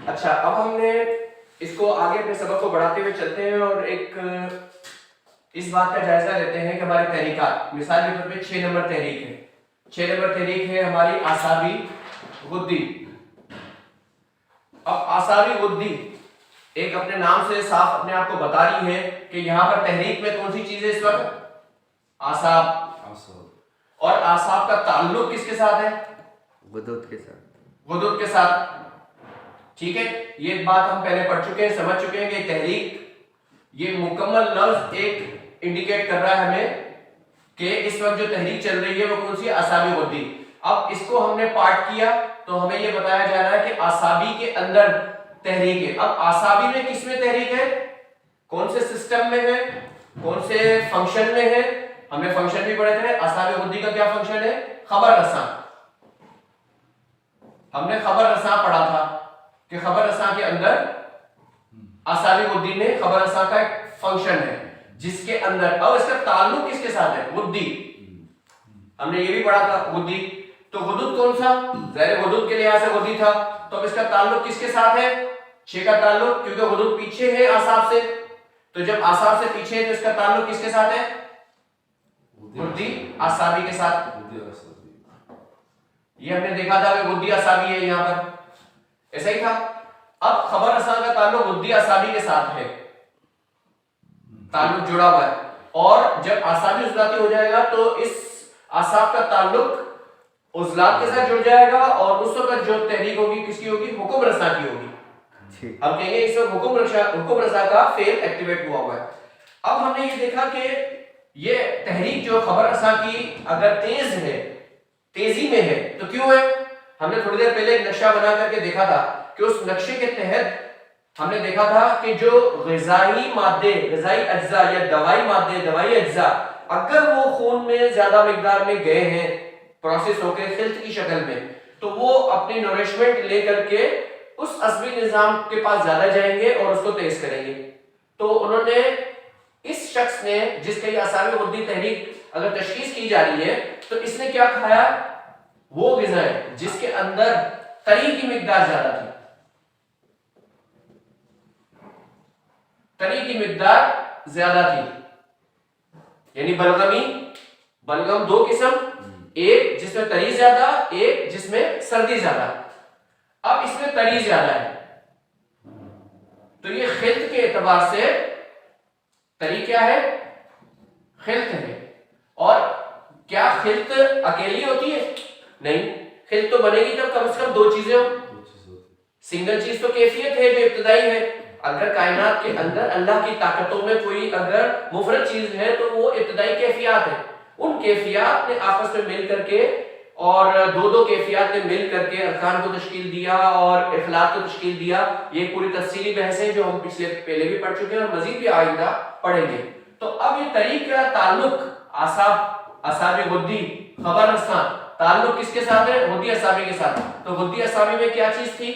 اچھا اب ہم نے اس کو آگے اپنے سبق کو بڑھاتے ہوئے چلتے ہیں اور ایک اس بات کا جائزہ لیتے ہیں کہ ہماری تحریکات، مثال کے طور پہ 6 نمبر تحریک ہے، 6 نمبر تحریک ہے ہماری اعصابی غدی۔ اب اعصابی غدی ایک اپنے نام سے صاف اپنے آپ کو بتا رہی ہے کہ یہاں پر تحریک میں کون سی چیز ہے اس وقت؟ اعصاب۔ اور اعصاب کا تعلق کس کے ساتھ ہے؟ غدود کے ساتھ۔ غدود کے ساتھ، ٹھیک ہے۔ یہ بات ہم پہلے پڑھ چکے ہیں، سمجھ چکے ہیں کہ تحریک یہ مکمل لفظ ایک انڈیکیٹ کر رہا ہے ہمیں کہ اس وقت جو تحریک چل رہی ہے وہ کون سی؟ اعصابی غدی۔ اب اس کو ہم نے پارٹ کیا تو ہمیں یہ بتایا جا رہا ہے کہ اعصابی کے اندر تحریک ہے۔ اب اعصابی میں کس میں تحریک ہے؟ کون سے سسٹم میں ہے؟ کون سے فنکشن میں ہے؟ ہم نے فنکشن بھی پڑھے تھے۔ اعصابی غدی کا کیا فنکشن ہے؟ خبر رساں۔ ہم نے خبر رساں پڑھا تھا کہ خبر رساں کے اندر اعصابی غدی میں خبر رساں کا ایک فنکشن ہے جس کے اندر، اب اس کا تعلق کس کے ساتھ ہے؟ غدی۔ ہم نے یہ بھی پڑھا تھا غدی، تو غدود کون سا؟ ظاہر غدود کے لحاظ سے غدی تھا، تو اب اس کا تعلق کس کے ساتھ ہے؟ 6 کا تعلق، کیونکہ غدود پیچھے ہے اعصاب سے، تو جب اعصاب سے پیچھے ہے تو اس کا تعلق کس کے ساتھ ہے؟ غدی اعصابی کے ساتھ۔ یہ ہم نے دیکھا تھا کہ غدی اعصابی ہے یہاں پر، ایسا ہی تھا۔ اب خبر رساں کا تعلق غدی اعصابی کے ساتھ ہے، تعلق جڑا ہوا ہے، اور جب اعصابی عضلاتی ہو جائے گا تو اس اعصاب کا تعلق عضلات کے ساتھ جڑ جائے گا، اور اس وقت جو تحریک ہوگی کس کی ہوگی؟ حکم رساں کی ہوگی۔ ہم کہیں گے اس وقت حکم رساں کا فعل ایکٹیویٹ ہوا ہوا ہے۔ اب ہم نے یہ دیکھا کہ یہ تحریک جو خبر رساں کی اگر تیز ہے، تیزی میں ہے، تو کیوں ہے؟ ہم نے تھوڑی دیر پہلے ایک نقشہ بنا کر کے دیکھا تھا کہ اس نقشے کے تحت ہم نے دیکھا تھا کہ جو غذائی مادے، غذائی اجزاء یا دوائی مادے، دوائی اجزاء اگر وہ خون میں زیادہ مقدار میں گئے ہیں پروسیس ہو کے خلط کی شکل میں، تو وہ اپنی نورشمنٹ لے کر کے اس عصبی نظام کے پاس زیادہ جائیں گے اور اس کو تیز کریں گے۔ تو انہوں نے اس شخص نے، جس کا یہ اعصابی غدی تحریک اگر تشخیص کی جا رہی ہے، تو اس نے کیا کھایا؟ وہ غذائیں جس کے اندر تری کی مقدار زیادہ تھی، تری کی مقدار زیادہ تھی، یعنی بلغمی، بلغم 2 قسم، ایک جس میں تری زیادہ، ایک جس میں سردی زیادہ۔ اب اس میں تری زیادہ ہے تو یہ خلط کے اعتبار سے تری کیا ہے؟ خلط ہے۔ اور کیا خلط اکیلی ہوتی ہے؟ نہیں، خلط تو بنے گی تب کم از کم 2 چیزیں ہوں۔ سنگل چیز تو کیفیت ہے جو ابتدائی ہے، اگر کائنات کے اندر اللہ کی طاقتوں میں کوئی اگر مفرد چیز ہے تو وہ ابتدائی کیفیات ہے۔ ان کیفیات نے آپس میں مل کر کے، اور 2 کیفیات نے مل کر کے ارکان کو تشکیل دیا اور اخلاق کو تشکیل دیا۔ یہ پوری تفصیلی بحث ہے جو ہم پہلے بھی پڑھ چکے ہیں اور مزید بھی آئندہ پڑھیں گے۔ تو اب یہ تحریک کا تعلق اعصابی غدی خبر رساں تعلق کس کے ساتھ ہے؟ غدی اعصابی کے ساتھ۔ تو غدی اعصابی میں کیا چیز تھی؟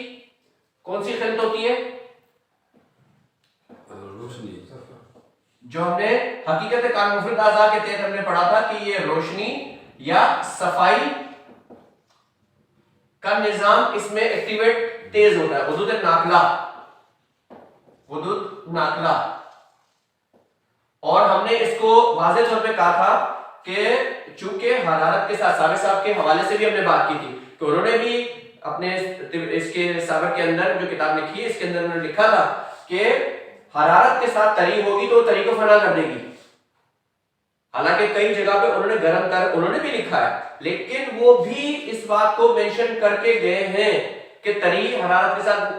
کون سی خلط ہوتی ہے؟ روشنی، جو ہم نے حقیقت کان مفرد اعضاء کے تحت ہم نے پڑھا تھا کہ یہ روشنی یا صفائی کا نظام اس میں ایکٹیویٹ تیز ہوتا ہے، غدود ناقلہ، غدود ناقلہ۔ اور ہم نے اس کو واضح طور پہ کہا تھا کہ چونکہ حرارت کے ساتھ سابق صاحب کے حوالے سے بھی ہم نے بات کی تھی کہ انہوں نے بھی اپنے اس کے سابق کے اندر جو کتاب لکھی ہے اس کے اندر انہوں نے لکھا تھا کہ حرارت کے ساتھ تری ہوگی تو تری کو فنا کر دے گی۔ حالانکہ کئی جگہ پہ انہوں نے گرم کر انہوں نے بھی لکھا ہے، لیکن وہ بھی اس بات کو مینشن کر کے گئے ہیں کہ تری حرارت کے ساتھ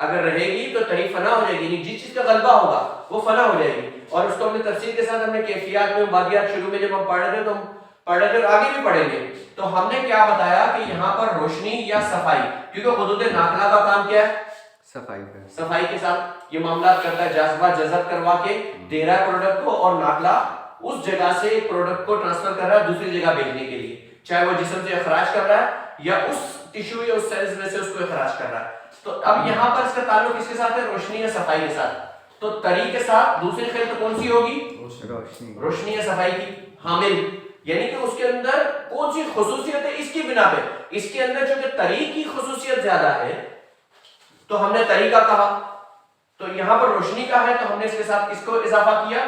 اگر رہے گی تو تری فنا ہو جائے گی، یعنی جس چیز کا غلبہ ہوگا وہ فنا ہو جائے گی۔ اور اس کو ہم نے تفصیل کے ساتھ ہم نے کیفیات میں بادیات شروع میں جب ہم پڑھ رہے تھے تو ہم پڑھ رہے تھے اور آگے بھی پڑھیں گے، تو ہم نے کیا بتایا کہ یہاں پر روشنی یا صفائی، کیونکہ غدود ناقلہ کا کام کیا ہے؟ صفائی کا، صفائی کے ساتھ یہ معاملات کرتا ہے، جاذبہ جذب کروا کے دے رہا ہے پروڈکٹ کو، اور ناقلہ اس جگہ سے پروڈکٹ کو ٹرانسفر کر رہا ہے دوسری جگہ بھیجنے کے لیے، چاہے وہ جسم سے اخراج کر رہا ہے یا اس ٹیشو یا اس سیلز میں سے اس کو اخراج کر رہا ہے۔ تو اب یہاں پر اس کا تعلق کس کے ساتھ ہے؟ روشنی یا صفائی کے ساتھ۔ تو تری کے ساتھ دوسری خلط کون سی ہوگی؟ روشنی یا صفائی کی حامل، یعنی کہ اس کے اندر کون سی خصوصیت ہے؟ اس کی بنا پہ اس کے اندر چونکہ تری کی خصوصیت زیادہ ہے تو ہم نے طری کا کہا، تو یہاں پر روشنی کا ہے تو ہم نے اس کے ساتھ کس کو اضافہ کیا؟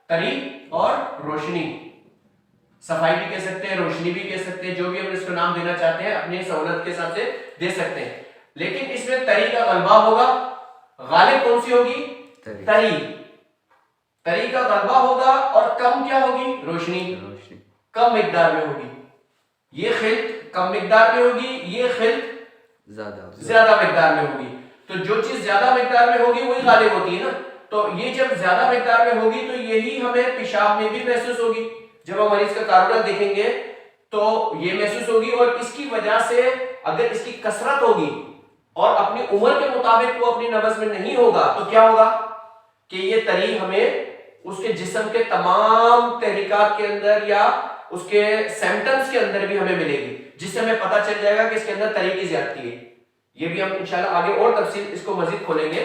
طری اور روشنی. صفائی بھی کہہ سکتے ہیں، روشنی بھی کہہ سکتے ہیں، جو بھی ہم اس کو نام دینا چاہتے ہیں اپنی سہولت کے حساب سے دے سکتے ہیں. لیکن اس میں طری کا غلبہ ہوگا. غالب کون سی ہوگی؟ طری. طری کا غلبہ ہوگا اور کم کیا ہوگی؟ روشنی. روشنی کم مقدار میں ہوگی. یہ خلط کم مقدار میں ہوگی، یہ خلط زیادہ مقدار میں ہوگی. تو جو چیز زیادہ مقدار میں ہوگی وہی غالب ہوتی ہے نا. تو یہ جب زیادہ مقدار میں ہوگی تو یہی ہمیں پیشاب میں بھی محسوس ہوگی. جب ہم مریض کا کارونر دیکھیں گے تو یہ محسوس ہوگی، اور اس کی وجہ سے اگر اس کی کثرت ہوگی اور اپنی عمر کے مطابق وہ اپنی نبض میں نہیں ہوگا تو کیا ہوگا کہ یہ طری ہمیں اس کے جسم کے تمام تحریکات کے اندر یا اس کے سمپٹمز کے اندر بھی ہمیں ملے گی، جس سے ہمیں پتہ چل جائے گا کہ اس کے اندر طری کی زیادتی ہے. یہ بھی ہم انشاءاللہ آگے اور تفصیل اس کو مزید کھولیں گے.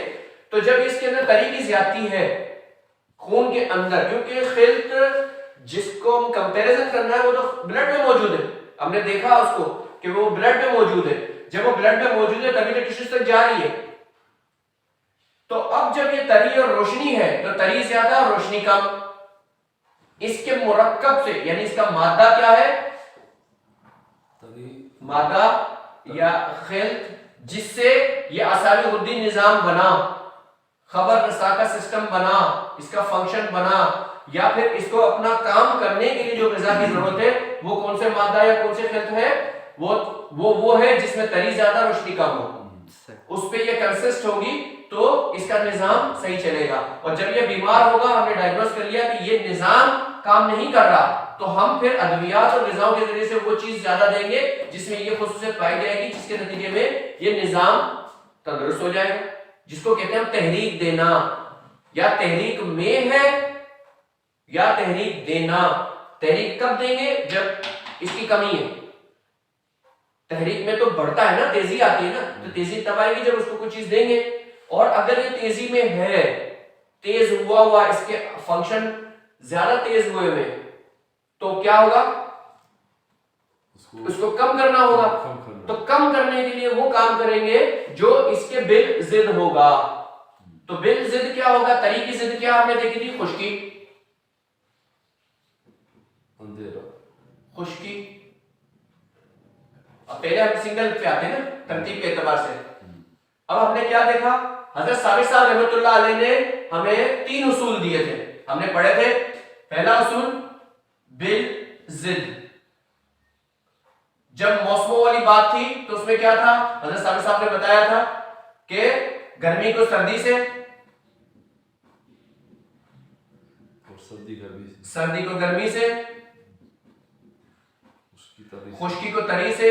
تو جب اس کے اندر طری کی زیادتی ہے خون کے اندر، کیونکہ خلط جس کو ہم کمپیریزن کرنا ہے وہ تو بلڈ میں موجود ہے، ہم نے دیکھا اس کو کہ وہ بلڈ میں موجود ہے. جب وہ بلڈ میں موجود ہے تبھی تو ٹشوز تک جا رہی ہے. تو اب جب یہ طری اور روشنی ہے تو طری زیادہ اور روشنی کم. اس کے مرکب سے یعنی اس کا مادہ کیا ہے؟ مادہ یا خلط جس سے یہ اعصابی غدی نظام بنا، خبر رساں کا سسٹم بنا، اس کا فنکشن بنا، یا پھر اس کو اپنا کام کرنے کے لیے جو غذا کی ضرورت ہے وہ کون سے مادہ یا کون سے خلط ہے؟ وہ ہے جس میں طری زیادہ روشنی کم ہو. اس پہ یہ کنسسٹ ہوگی تو اس کا نظام صحیح چلے گا. اور جب یہ بیمار ہوگا، ہم نے ڈائگنوز کر لیا کہ یہ نظام کام نہیں کر رہا، تو ہم پھر ادویات اور غذاؤں کے ذریعے سے وہ چیز زیادہ دیں گے جس میں یہ خصوصیت پائی جائے گی، جس کے نتیجے میں یہ نظام تندرست ہو جائے گا، جس کو کہتے ہیں ہم تحریک دینا. یا تحریک میں ہے یا تحریک دینا. تحریک کب دیں گے؟ جب اس کی کمی ہے. تحریک میں تو بڑھتا ہے نا، تیزی آتی ہے نا، تو تیزی تب آئے گی جب اس کو کوئی چیز دیں گے. اور اگر یہ تیزی میں ہے، تیز ہوا اس کے فنکشن زیادہ تیز ہوئے تو کیا ہوگا؟ اس کو کم کرنا ہوگا. تو کم کرنے کے لیے وہ کام کریں گے جو اس کے بالضد ہوگا. تو بالضد کیا ہوگا؟ طری کی ضد کیا ہم نے دیکھی تھی؟ خشکی. خشکی. اب پہلے ہم سنگل پہ آتے ہیں نا ترتیب کے اعتبار سے. اب ہم نے کیا دیکھا؟ حضرت ثابت صاحب رحمۃ اللہ علیہ نے ہمیں 3 اصول دیے تھے، ہم نے پڑھے تھے. پہلا اصول بالضد. جب موسموں والی بات تھی تو اس میں کیا تھا؟ حضرت ثابت صاحب نے بتایا تھا کہ گرمی کو سردی سے، سردی کو گرمی سے، خشکی کو تری سے،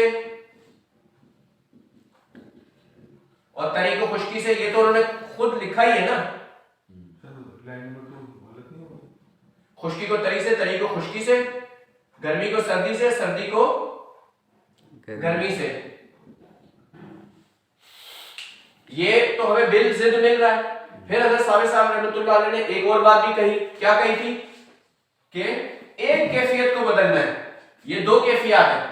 اور تری کو خشکی سے. یہ تو انہوں نے خود لکھا ہی ہے نا. خشکی کو تری سے، تری کو خشکی سے، گرمی کو سردی سے، سردی کو گرمی سے. یہ تو ہمیں بالضد مل رہا ہے. پھر حضرت ثابت صاحب رحمۃ اللہ علیہ نے ایک اور بات بھی کہی. کیا کہی تھی؟ کہ ایک کیفیت کو بدلنا ہے. یہ 2 کیفیات ہیں،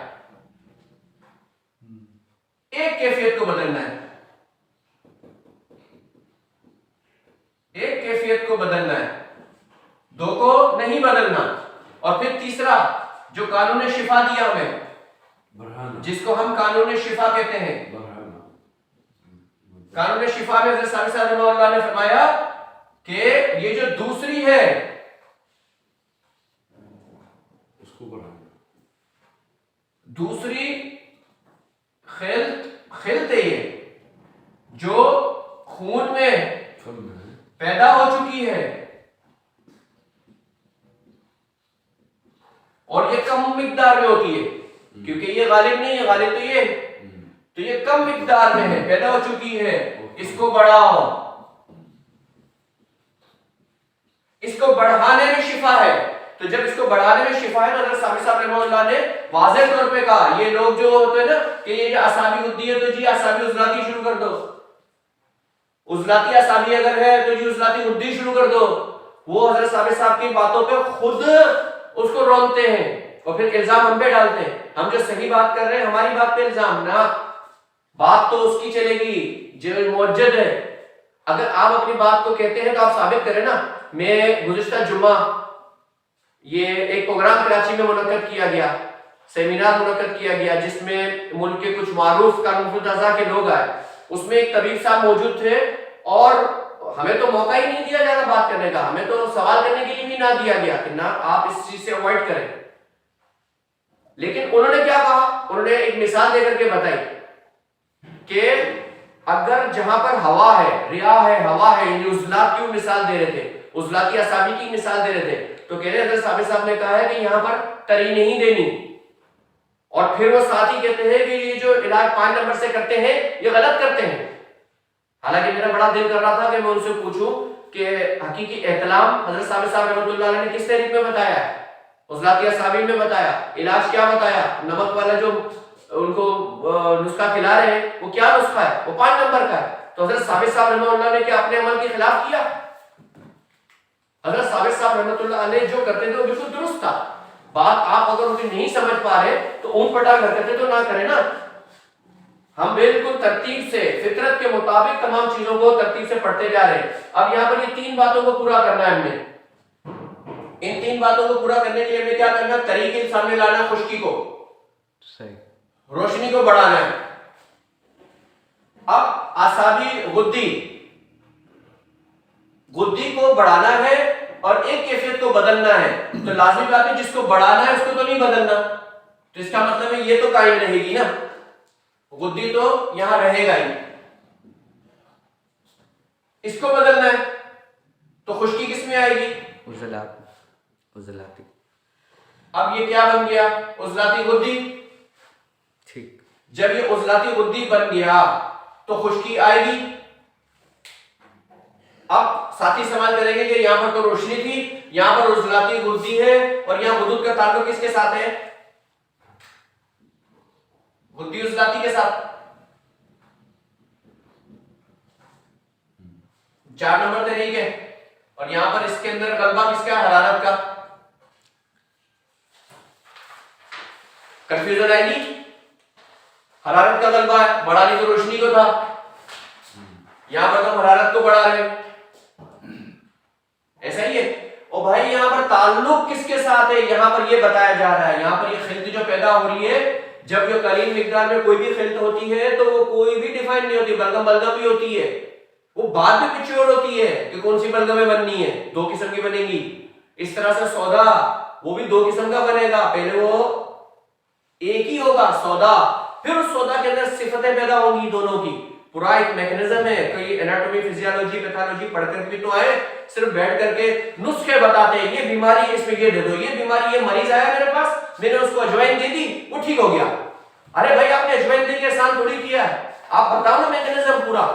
ایک کیفیت کو بدلنا ہے، ایک کیفیت کو بدلنا ہے، 2 کو نہیں بدلنا. اور پھر تیسرا جو قانون شفا دیا ہمیں، جس کو ہم قانون شفا کہتے ہیں. قانون شفا میں حضرت ثابت صاحب رحمہ اللہ نے فرمایا کہ یہ جو دوسری ہے اس کو بڑھانا، دوسری خلط ہے یہ جو خون میں پیدا ہو چکی ہے اور یہ کم مقدار میں ہوتی ہے، کیونکہ یہ غالب نہیں ہے، غالب تو یہ کم مقدار میں ہے، پیدا ہو چکی ہے. اس کو بڑھاؤ. اس کو بڑھانے میں شفا ہے. تو جب اس کو بڑھانے میں شفا ہے تو حضرت ثابت صاحب رحمہ اللہ نے واضح طور پہ کہا، یہ لوگ جو ہوتے ہیں نا کہ یہ جو اعصابی غدی ہے تو جی اعصابی عضلاتی شروع کر دو، عضلاتی اعصابی اگر ہے تو جی عضلاتی غدی شروع کر دو. وہ حضرت ثابت صاحب کی باتوں پہ خود اس کو رونتے ہیں اور پھر الزام ہم پہ ڈالتے ہیں. ہم جو صحیح بات کر رہے ہیں ہماری بات پہ الزام نہ. بات تو اس کی چلے گی جو موجد ہے. اگر آپ اپنی بات کو کہتے ہیں تو آپ ثابت کریں نا. میں گزشتہ جمعہ یہ ایک پروگرام کراچی میں منعقد کیا گیا, سیمینار منعقد کیا گیا, جس میں ملک کے کچھ معروف قانون ساز کے لوگ آئے. اس میں ایک طبیب صاحب موجود تھے اور ہمیں تو موقع ہی نہیں دیا جاتا بات کرنے کا, ہمیں تو سوال کرنے کے لیے بھی نہ دیا گیا کہ نہ آپ اس چیز سے اوائڈ کریں. لیکن انہوں نے کیا کہا, انہوں نے ایک مثال دے کر کے بتائی کہ اگر جہاں پر ہوا ہے, ریاح ہے, ہوا ہے, یعنی عضلات کی مثال دے رہے تھے, عضلاتی اعصابی کی مثال دے رہے تھے, تو کہہ رہے حضرت ثابت صاحب نے کہا ہے کہ یہاں پر تری نہیں دینی. اور پھر وہ ساتھ ہی کہتے ہیں کہ یہ جو علاج 5 نمبر سے کرتے ہیں یہ غلط کرتے ہیں. حالانکہ میرا بڑا دل کر رہا تھا کہ میں ان سے پوچھوں کہ حقیقی احتلام حضرت ثابت صاحب رحمۃ اللہ علیہ نے کس تحریک میں بتایا ہے, عضلاتی اعصابی میں بتایا, علاج کیا بتایا, نمک والا جو ان کو نسخہ کھلا رہے ہیں وہ کیا نسخہ ہے, وہ 5 نمبر کا ہے. تو حضرت ثابت صاحب رحمۃ اللہ نے کیا اپنے عمل کے خلاف کیا؟ حضرت ثابت صاحب رحمۃ اللہ علیہ جو کرتے تھے وہ بالکل درست تھا. بات آپ اگر ان کی نہیں سمجھ پا رہے تو اون پٹا کرتے تو نہ کریں نا. ہم بالکل ترتیب سے فطرت کے مطابق تمام چیزوں کو ترتیب سے پڑھتے جا رہے ہیں. اب یہاں پر یہ 3 باتوں کو پورا کرنا ہے ہم نے. ان 3 باتوں کو پورا کرنے کے لیے ہمیں کیا کرنا ہے؟ طریقے سامنے لانا ہے, خشکی کو, صحیح, روشنی کو بڑھانا ہے. اب اعصابی غدی کو بڑھانا ہے اور ایک کیفیت کو بدلنا ہے. تو لازمی بات ہے جس کو بڑھانا ہے اس کو تو نہیں بدلنا, تو اس کا مطلب ہے یہ تو قائم رہے گی نا, غدی تو یہاں رہے گا ہی. اس کو بدلنا ہے تو خشکی کس میں آئے گی؟ عضلاتی. اب یہ کیا بن گیا؟ عضلاتی غدی. ٹھیک, جب یہ عضلاتی غدی بن گیا تو خشکی آئے گی. اب ساتھی سوال کریں گے کہ یہاں پر تو روشنی تھی, یہاں پر عضلاتی غدی ہے, اور یہاں غدود کا تعلق کس کے ساتھ ہے؟ غدی عضلاتی کے ساتھ. 4 نمبر طریق ہے, اور یہاں پر اس کے اندر غلبہ کس کا؟ حرارت کا. کنفیوژن آئے گی؟ حرارت کا غلبہ ہے, بڑھانی تو روشنی کو تھا, یہاں پر ہم حرارت کو بڑھا رہے ہیں. ایسا ہی ہے. اور بھائی یہاں پر تعلق کس کے ساتھ ہے یہاں پر یہ بتایا جا رہا ہے. یہاں پر یہ خلط جو پیدا ہو رہی ہے, جب یہ قلیل مقدار میں کوئی بھی خلط ہوتی ہے تو وہ کوئی بھی ڈیفائن نہیں ہوتی, بلغم بھی ہوتی ہے, وہ بعد میں میچور ہوتی ہے کہ کون سی بلغمیں بننی ہے, 2 قسم کی بنے گی. اس طرح سے سودا وہ بھی 2 قسم کا بنے گا, پہلے وہ ایک ہی ہوگا سودا, پھر اس سودا کے اندر صفتیں پیدا ہوں گی دونوں کی. پورا ایک میکنزم ہے. کئی اناٹومی, فزیولوجی, پیتھولوجی پڑھ کر بھی تو آئے, صرف بیٹھ کر کے نسخے بتاتے ہیں, یہ بیماری اس میں یہ دے دو, یہ بیماری, یہ مریض آیا میرے پاس, میں نے اس کو اجوائن دے دی, وہ ٹھیک ہو گیا. ارے بھائی آپ نے اجوائن دے کے احسان تھوڑی کیا ہے, آپ بتاؤ نا میکنزم پورا.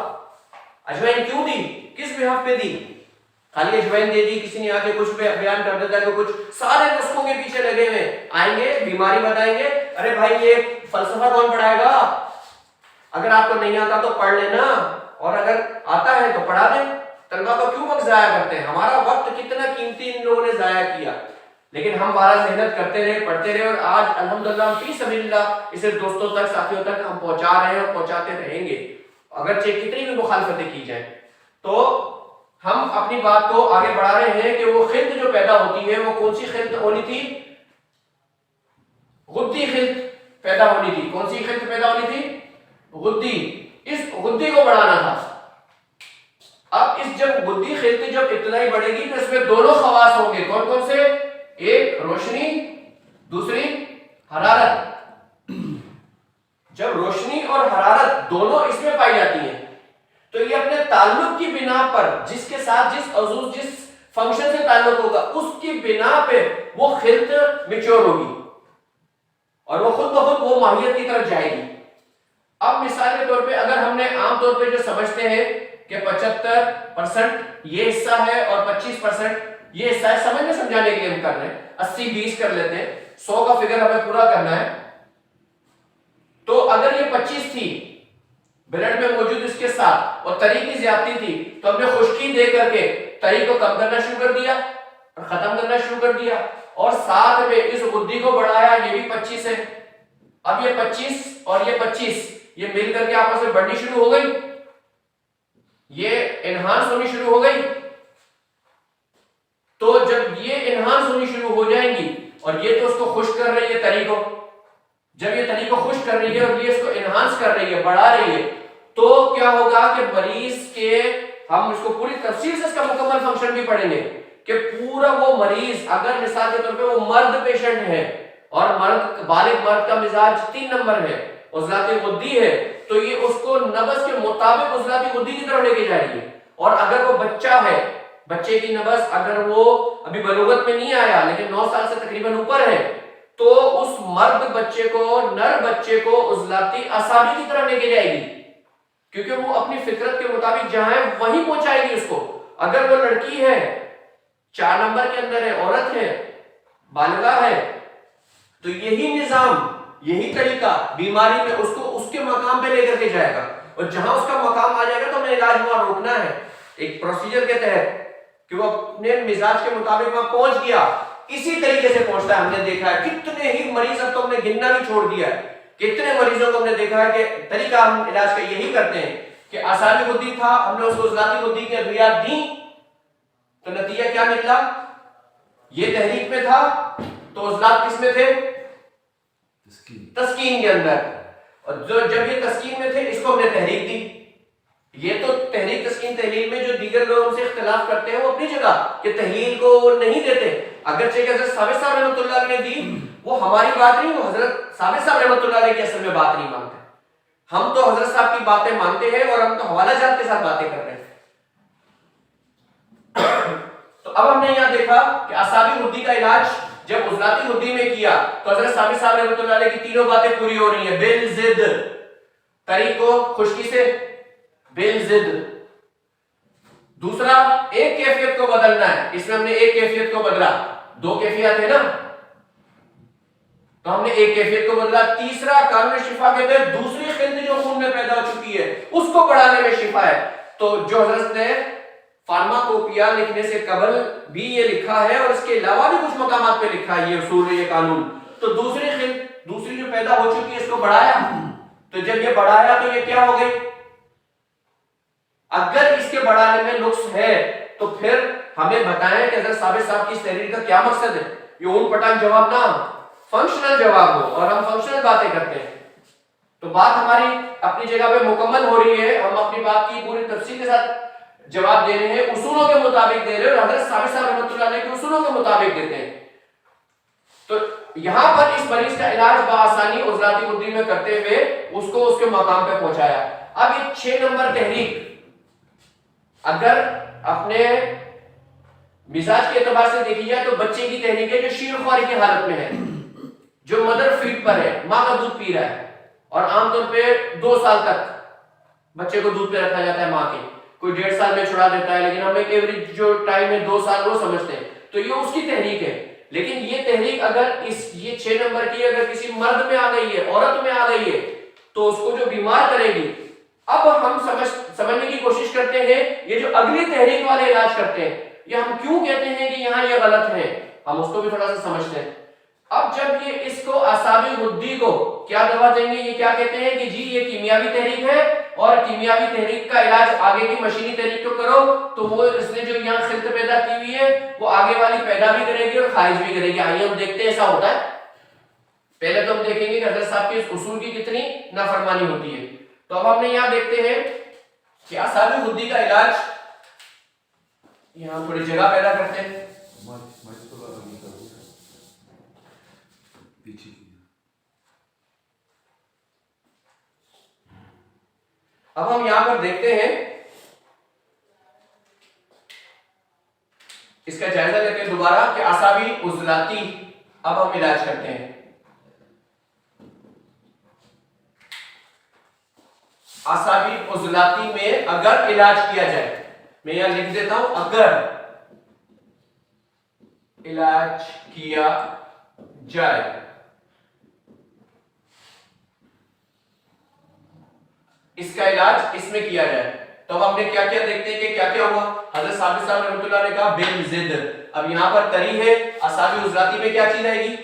اجوائن کیوں دی, کس بہاف پہ دی؟ خالی اجوائن دے دی, کسی نے آ کے کچھ بیان کر دیتا ہے, کچھ سارے نسخوں کے پیچھے لگے ہوئے آئیں گے, بیماری بتائیں گے. ارے بھائی یہ فلسفہ کون پڑھائے گا؟ اگر آپ کو نہیں آتا تو پڑھ لینا, اور اگر آتا ہے تو پڑھا دیں. طلبہ کو کیوں وقت ضائع کرتے ہیں؟ ہمارا وقت کتنا قیمتی ان لوگوں نے ضائع کیا, لیکن ہم بارہ محنت کرتے رہے, پڑھتے رہے, اور آج الحمدللہ فی سبیل اللہ اسے دوستوں تک, ساتھیوں تک ہم پہنچا رہے ہیں اور پہنچاتے رہیں گے, اگرچہ کتنی بھی مخالفتیں کی جائیں. تو ہم اپنی بات کو آگے بڑھا رہے ہیں کہ وہ خلط جو پیدا ہوتی ہے وہ کون سی خلط ہونی تھی؟ غدی خلط پیدا ہونی تھی. کون سی خلط پیدا ہونی تھی؟ غدی. اس غدی کو بڑھانا تھا. اب اس جب غدی خلط جب ابتدائی بڑھے گی تو اس میں دونوں خواص ہوں گے. کون کون سے؟ ایک روشنی, دوسری حرارت. جب روشنی اور حرارت دونوں اس میں پائی جاتی ہیں تو یہ اپنے تعلق کی بنا پر, جس کے ساتھ جس عضو, جس فنکشن سے تعلق ہوگا, اس کی بنا پہ وہ خلط میچور ہوگی اور وہ خود بخود وہ ماہیت کی طرف جائے گی. اب مثال کے طور پہ اگر ہم نے عام طور پہ جو سمجھتے ہیں کہ 75% یہ حصہ ہے اور 25% یہ حصہ ہے, سمجھنے سمجھانے کے لیے ہم کر رہے ہیں, 80-20 کر لیتے ہیں, 100 کا فگر ہمیں پورا کرنا ہے. تو اگر یہ 25 تھی بلڈ میں موجود اس کے ساتھ اور تری کی زیادتی تھی تو ہم نے خشکی دے کر کے تری کو کم کرنا شروع کر دیا اور ختم کرنا شروع کر دیا, اور ساتھ میں اس غدی کو بڑھایا, یہ بھی 25 ہے. اب یہ 25 اور یہ 25 یہ مل کر کے آپس میں بڑھنی شروع ہو گئی, یہ انہانس ہونی شروع ہو گئی. تو جب یہ انہانس ہونی شروع ہو جائیں گی, اور یہ تو اس کو خشک کر رہی ہے تری کو, جب یہ تری کو خشک کر رہی ہے اور یہ اس کو انہانس کر رہی ہے, بڑھا رہی ہے, تو کیا ہوگا کہ مریض کے, ہم اس کو پوری تفصیل سے اس کا مکمل فنکشن بھی پڑھیں گے کہ پورا وہ مریض, اگر مثال کے طور پہ وہ مرد پیشنٹ ہے اور مرد, بالغ مرد کا مزاج 3 نمبر ہے, عضلاتی غدی ہے, تو یہ اس کو نبض کے مطابق عضلاتی غدی کی طرف لے کے جا رہی ہے. اور اگر وہ بچہ ہے, بچے کی نبض اگر وہ ابھی بلوغت میں نہیں آیا لیکن 9 سال سے تقریباً اوپر ہے, تو اس مرد بچے کو, نر بچے کو عضلاتی اعصابی کی طرف لے کے جائے گی, کیونکہ وہ اپنی فطرت کے مطابق جہاں ہے وہیں پہنچائے گی اس کو. اگر وہ لڑکی ہے, 4 نمبر کے اندر ہے, عورت ہے, بالغہ ہے, تو یہی نظام, یہی طریقہ بیماری میں اس کو اس کے مقام پہ لے کر کے جائے گا, اور جہاں اس کا مقام آ جائے گا تو ہمیں علاج وہاں روکنا ہے ایک پروسیجر کے تحت کہ وہ اپنے مزاج کے مطابق وہاں پہنچ گیا. اسی طریقے سے پہنچتا ہے. ہم نے دیکھا ہے کتنے ہی مریض, اب تو ہم نے گننا بھی چھوڑ دیا ہے, کتنے مریضوں کو ہم نے دیکھا ہے کہ طریقہ ہم علاج کا یہی کرتے ہیں کہ اعصابی غدی تھا, ہم نے اس کو عضلاتی غدی کی ادویات دیں, تو نتیجہ کیا نکلا, یہ تحریک میں تھا تو عضلات کس میں تھے, تسکین کے اندر, اور جب یہ تسکین میں تھے اس کو ہم نے تحریک دی. یہ تو تحریک تسکین تحلیل میں جو دیگر لوگ ہم سے اختلاف کرتے ہیں وہ اپنی جگہ کہ تحلیل کو وہ نہیں دیتے, اگرچہ کہ حضرت ثابت صاحب رحمۃ اللہ علیہ نے دی, وہ ہماری بات نہیں, وہ حضرت ثابت صاحب رحمۃ اللہ علیہ کی اصل میں بات نہیں مانتے. ہم تو حضرت صاحب کی باتیں مانتے ہیں اور ہم تو حوالہ جات کے ساتھ باتیں کر رہے ہیں. تو اب ہم نے یہاں دیکھا کہ اعصابی غدی کا علاج جب عضلاتی غدی میں کیا تو حضرت ثابت صاحب رحمۃ اللہ علیہ کی تینوں باتیں پوری ہو رہی ہیں. بالضد تری کو خشکی سے, بالضد. دوسرا, ایک کیفیت کو بدلنا ہے, اس میں ہم نے ایک کیفیت کو بدلا, 2 کیفیت ہے نا, تو ہم نے ایک کیفیت کو بدلا. تیسرا, قانون شفا کہتے ہیں دوسری خلط جو خون میں پیدا ہو چکی ہے اس کو بڑھانے میں شفا ہے. تو جو حضرت نے فارماکوپیا لکھنے سے قبل بھی یہ لکھا ہے اور اس کے علاوہ بھی کچھ مقامات پہ لکھا ہے یہ اصول, یہ قانون, تو دوسری خلط, دوسری جو پیدا ہو چکی ہے اس کو بڑھایا. تو جب یہ بڑھایا تو یہ کیا ہو گئی, اگر اس کے بڑھانے میں نقص ہے تو پھر ہمیں بتائیں کہ حضرت ثابت صاحب کی اس تحریر کا کیا مقصد ہے. یہ اون پٹانگ جواب نہ, فنکشنل جواب ہو, اور ہم فنکشنل باتیں کرتے ہیں. تو بات ہماری اپنی جگہ پہ مکمل ہو رہی ہے, ہم اپنی بات کی پوری تفصیل کے ساتھ جواب دے رہے ہیں, اصولوں کے مطابق دے رہے ہیں, اور حضرت ثابت صاحب رحمۃ اللہ علیہ کے اصولوں کے مطابق دیتے ہیں. تو یہاں پر اس مریض کا علاج بآسانی عضلاتی غدی میں کرتے ہوئے اس کو اس کے مقام پہ پہنچایا. اب یہ 6 نمبر تحریک اگر اپنے مزاج کے اعتبار سے دیکھی جائے تو بچے کی تحریک ہے جو شیر خواری کی حالت میں ہے, جو مدر فیڈ پر ہے, ماں کا دودھ پی رہا ہے, اور عام طور پہ 2 سال تک بچے کو دودھ پہ رکھا جاتا ہے ماں کے, کوئی 1.5 سال میں چھڑا دیتا ہے, لیکن ہم ایک ایوریج جو ٹائم ہے 2 سال وہ سمجھتے ہیں. تو یہ اس کی تحریک ہے. لیکن یہ تحریک اگر یہ 6 نمبر کی اگر کسی مرد میں آ گئی ہے, عورت میں آ گئی ہے, تو اس کو جو بیمار کرے گی. اب ہم سمجھنے کی کوشش کرتے ہیں یہ جو اگلی تحریک والے علاج کرتے ہیں یہ ہم کیوں کہتے ہیں کہ یہاں یہ غلط ہے, ہم اس کو بھی تھوڑا سا سمجھتے ہیں. اب جب یہ اس کو اعصابی غدی کو کیا دوا دیں گے, یہ کیا کہتے ہیں کہ جی یہ کیمیاوی تحریک ہے, اور کیمیاوی تحریک کا علاج آگے کی مشینی تحریک کو کرو, تو وہ اس نے جو یہاں خلط پیدا کی ہوئی ہے وہ آگے والی پیدا بھی کرے گی اور خارج بھی کرے گی. آئیے ہم دیکھتے ہیں ایسا ہوتا ہے. پہلے تو ہم دیکھیں گے کہ حضرت صاحب کے اس اصول کی کتنی نافرمانی ہوتی ہے. تو اب ہم نے یہاں دیکھتے ہیں کہ اعصابی غدی کا علاج, یہاں تھوڑی جگہ پیدا کرتے ہیں. اب ہم یہاں پر دیکھتے ہیں, اس کا جائزہ لیتے ہیں دوبارہ کہ اعصابی عضلاتی اب ہم علاج کرتے ہیں. اعصابی عضلاتی میں اگر علاج کیا جائے, میں یہاں لکھ دیتا ہوں, اگر علاج کیا جائے اس کا علاج اس میں کیا جائے, تو اب ہم نے کیا کیا دیکھتے ہیں کہ کیا کیا ہوا. حضرت ثابت صاحب رحمۃ اللہ نے کہا بالضد. اب یہاں پر تری ہے, اعصابی عضلاتی میں کیا چیز آئے گی,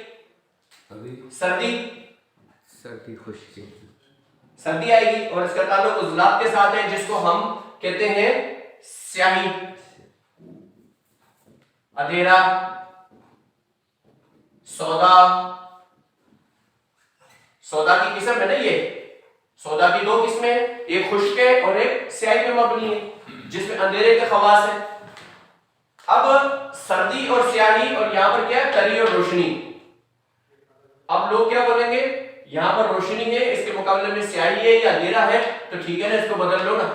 سردی, سردی خشکی, سردی آئے گی، اور اس کا تعلق عضلات کے ساتھ ہے جس کو ہم کہتے ہیں سیاہی، ادھیرا، سودا. سودا کی قسم ہے نا، یہ سودا کی دو قسمیں ہیں، ایک خشک ہے اور ایک سیاہی پہ مبنی ہے جس میں اندھیرے کے خواص ہیں. اب سردی اور سیاہی، اور یہاں پر کیا ہے تری اور روشنی. اب لوگ کیا بولیں گے، یہاں پر روشنی ہے اس کے مقابلے میں سیاہی ہے یا اندھیرا ہے تو ٹھیک ہے نا، اس کو بدل لو نا.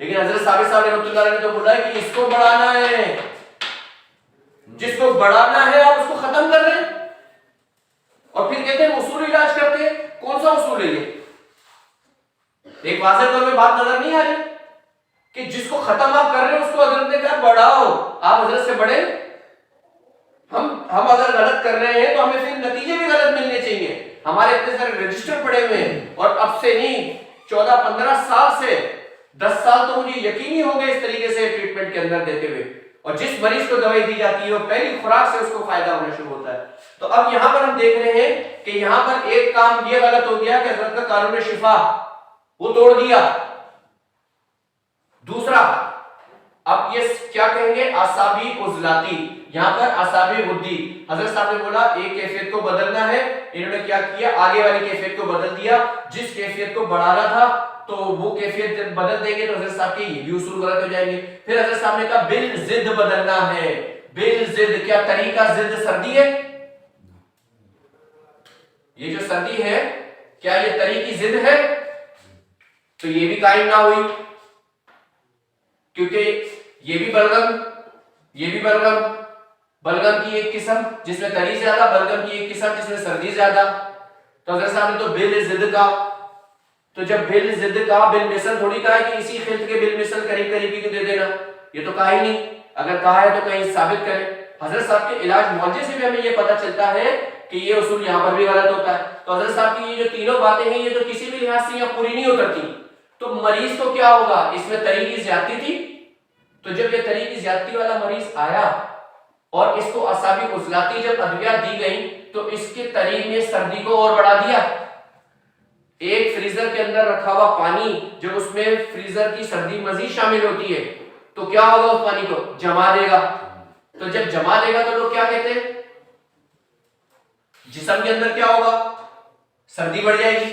لیکن حضرت ثابت صاحب رحمۃ اللہ علیہ نے تو بولا ہے کہ اس کو بڑھانا ہے، جس کو بڑھانا ہے آپ اس کو ختم کر رہے ہیں، اور پھر کہتے ہیں اصول علاج کرتے ہیں. کون سا اصول ہے یہ؟ ایک واضح طور پہ بات نظر نہیں آ رہی کہ جس کو ختم آپ کر رہے ہیں اس کو حضرت نے کہا بڑھاؤ، آپ حضرت سے بڑھے. ہم اگر غلط کر رہے ہیں تو ہمیں پھر نتیجے بھی غلط ملنے چاہیے. ہمارے اتنے سارے رجسٹر پڑے ہوئے ہیں، اور اب سے نہیں 14-15 سال سے 10 سال تو مجھے یقینی ہو گئے اس طریقے سے ٹریٹمنٹ کے اندر دیتے ہوئے، اور جس مریض کو دوائی دی جاتی ہے وہ پہلی خوراک سے اس کو فائدہ ہونا شروع ہوتا ہے. تو اب یہاں پر ہم دیکھ رہے ہیں کہ یہاں پر ایک کام یہ غلط ہو گیا کہ حضرت کا قانون شفا وہ توڑ دیا. دوسرا، اب یہ کیا کہیں گے، اعصابی عضلاتی، یہاں پر اعصابی غدی. حضرت صاحب نے بولا ایک کیفیت کو بدلنا ہے، انہوں نے کیا کیا، آگے والی کیفیت کو بدل دیا. جس کیفیت کو بڑھانا تھا تو وہ کیفیت بدل دیں گے تو حضرت صاحب کے یہ بھی اصول غلط ہو جائیں گے. پھر حضرت صاحب نے کہا بالضد بدلنا ہے. بالضد، کیا طریقہ ضد سردی ہے؟ یہ جو سردی ہے کیا یہ طریقی ضد ہے؟ تو یہ بھی قائم نہ ہوئی، کیونکہ یہ بھی بلغم، یہ بھی بلغم. بلغم کی ایک قسم جس میں تری زیادہ، بلغم کی ایک قسم جس میں سردی زیادہ. تو حضرت صاحب نے تو بالضد کا، تو جب بالضد کا، بالمثل تھوڑی کہا ہے کہ اسی خلط کے بالمثل قریب قریبی کو دے دینا، یہ تو کہا ہی نہیں. اگر کہا ہے تو کہیں ثابت کرے. حضرت صاحب کے علاج معالجے سے بھی ہمیں یہ پتہ چلتا ہے کہ یہ اصول یہاں پر بھی غلط ہوتا ہے. تو حضرت صاحب کی یہ جو تینوں باتیں ہیں یہ تو کسی بھی لحاظ سے یہاں پوری نہیں اترتی. تو مریض کو کیا ہوگا، اس میں تری کی زیادتی تھی، تو جب یہ تری کی زیادتی والا مریض آیا اور اس کو اعصابی عضلاتی جب ادویات دی گئیں تو اس کے تری میں سردی کو اور بڑھا دیا. ایک فریزر کے اندر رکھا ہوا پانی جب اس میں فریزر کی سردی مزید شامل ہوتی ہے تو کیا ہوگا، اس پانی کو جما دے گا. تو جب جما دے گا تو لوگ کیا کہتے ہیں، جسم کے اندر کیا ہوگا، سردی بڑھ جائے گی،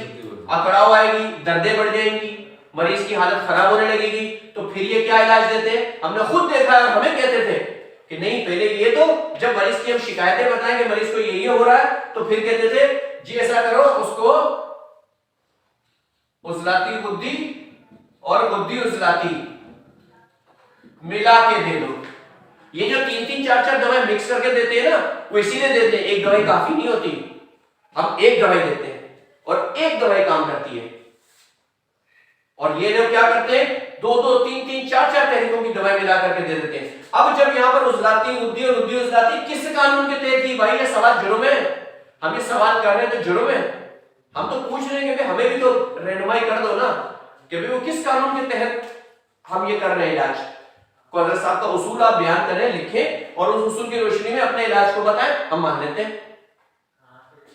اکڑاؤ آئے گی، دردیں بڑھ جائیں گی، مریض کی حالت خراب ہونے لگے گی. تو پھر یہ کیا علاج دیتے ہیں، ہم نے خود دیکھا ہے، ہمیں کہتے تھے کہ نہیں پہلے یہ تو جب مریض کی ہم شکایتیں بتائیں کہ مریض کو یہ ہو رہا ہے تو پھر کہتے تھے جی ایسا کرو، اس کو عضلاتی غدی اور غدی عضلاتی ملا کے دے دو. یہ جو 3-3 4-4 دوائیں مکس کر کے دیتے ہیں نا، وہ اسی لیے دیتے ہیں، ایک دوائی کافی نہیں ہوتی. ہم ایک دوائی دیتے ہیں اور ایک دوائی کام کرتی ہے. اور یہ لوگ کیا کرتے ہیں، 2-2 3-3 4-4 طریقوں کی دوائی ملا کر کے دے دیتے ہیں. اب جب یہاں پر عضلاتی غدی اور غدی عضلاتی کس قانون کے تحت دی، بھائی یہ سوال جرم ہے، ہم یہ سوال کر رہے ہیں تو جرم ہے. ہم تو پوچھ رہے ہیں کہ ہمیں بھی تو رہنمائی کر دو نا کہ وہ کس قانون کے تحت ہم یہ کر رہے ہیں علاج کو. حضرت صاحب کا اصول آپ بیان کریں، لکھیں اور اس اصول کی روشنی میں اپنے علاج کو بتائیں، ہم مان لیتے ہیں.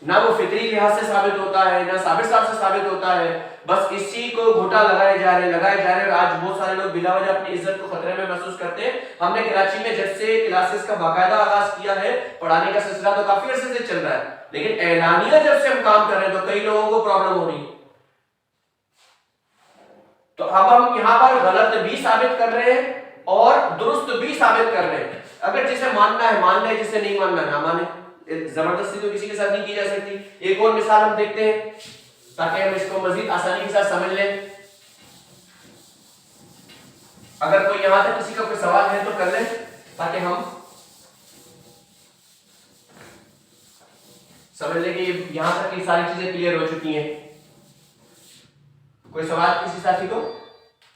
نہ وہ فطری لحاظ سے ثابت ہوتا ہے، نہ ثابت صاحب سے ثابت ہوتا ہے، بس اسی کو گھوٹا لگائے جا رہے ہیں. اور آج بہت سارے لوگ بلا وجہ اپنی عزت کو خطرے میں محسوس کرتے ہیں. ہم نے کراچی میں جب سے کلاسز کا باقاعدہ آغاز کیا ہے، پڑھانے کا سلسلہ تو کافی عرصے سے چل رہا ہے، لیکن اعلانیہ جب سے ہم کام کر رہے ہیں تو کئی لوگوں کو پرابلم ہو رہی ہے. تو اب ہم یہاں پر غلط بھی ثابت کر رہے ہیں اور درست بھی ثابت کر رہے ہیں. اگر جسے ماننا ہے مان لے، جسے نہیں ماننا نہ مانے. زبردستی تو کسی کے ساتھ نہیں کی جا سکتی. ایک اور مثال ہم دیکھتے ہیں تاکہ ہم اس کو مزید آسانی کے ساتھ سمجھ لیں. اگر کوئی یہاں تک کسی کا کوئی سوال ہے تو کر لیں تاکہ ہم سمجھ لیں کہ یہاں تک یہ ساری چیزیں کلیئر ہو چکی ہیں. کوئی سوال کسی ساتھی کو؟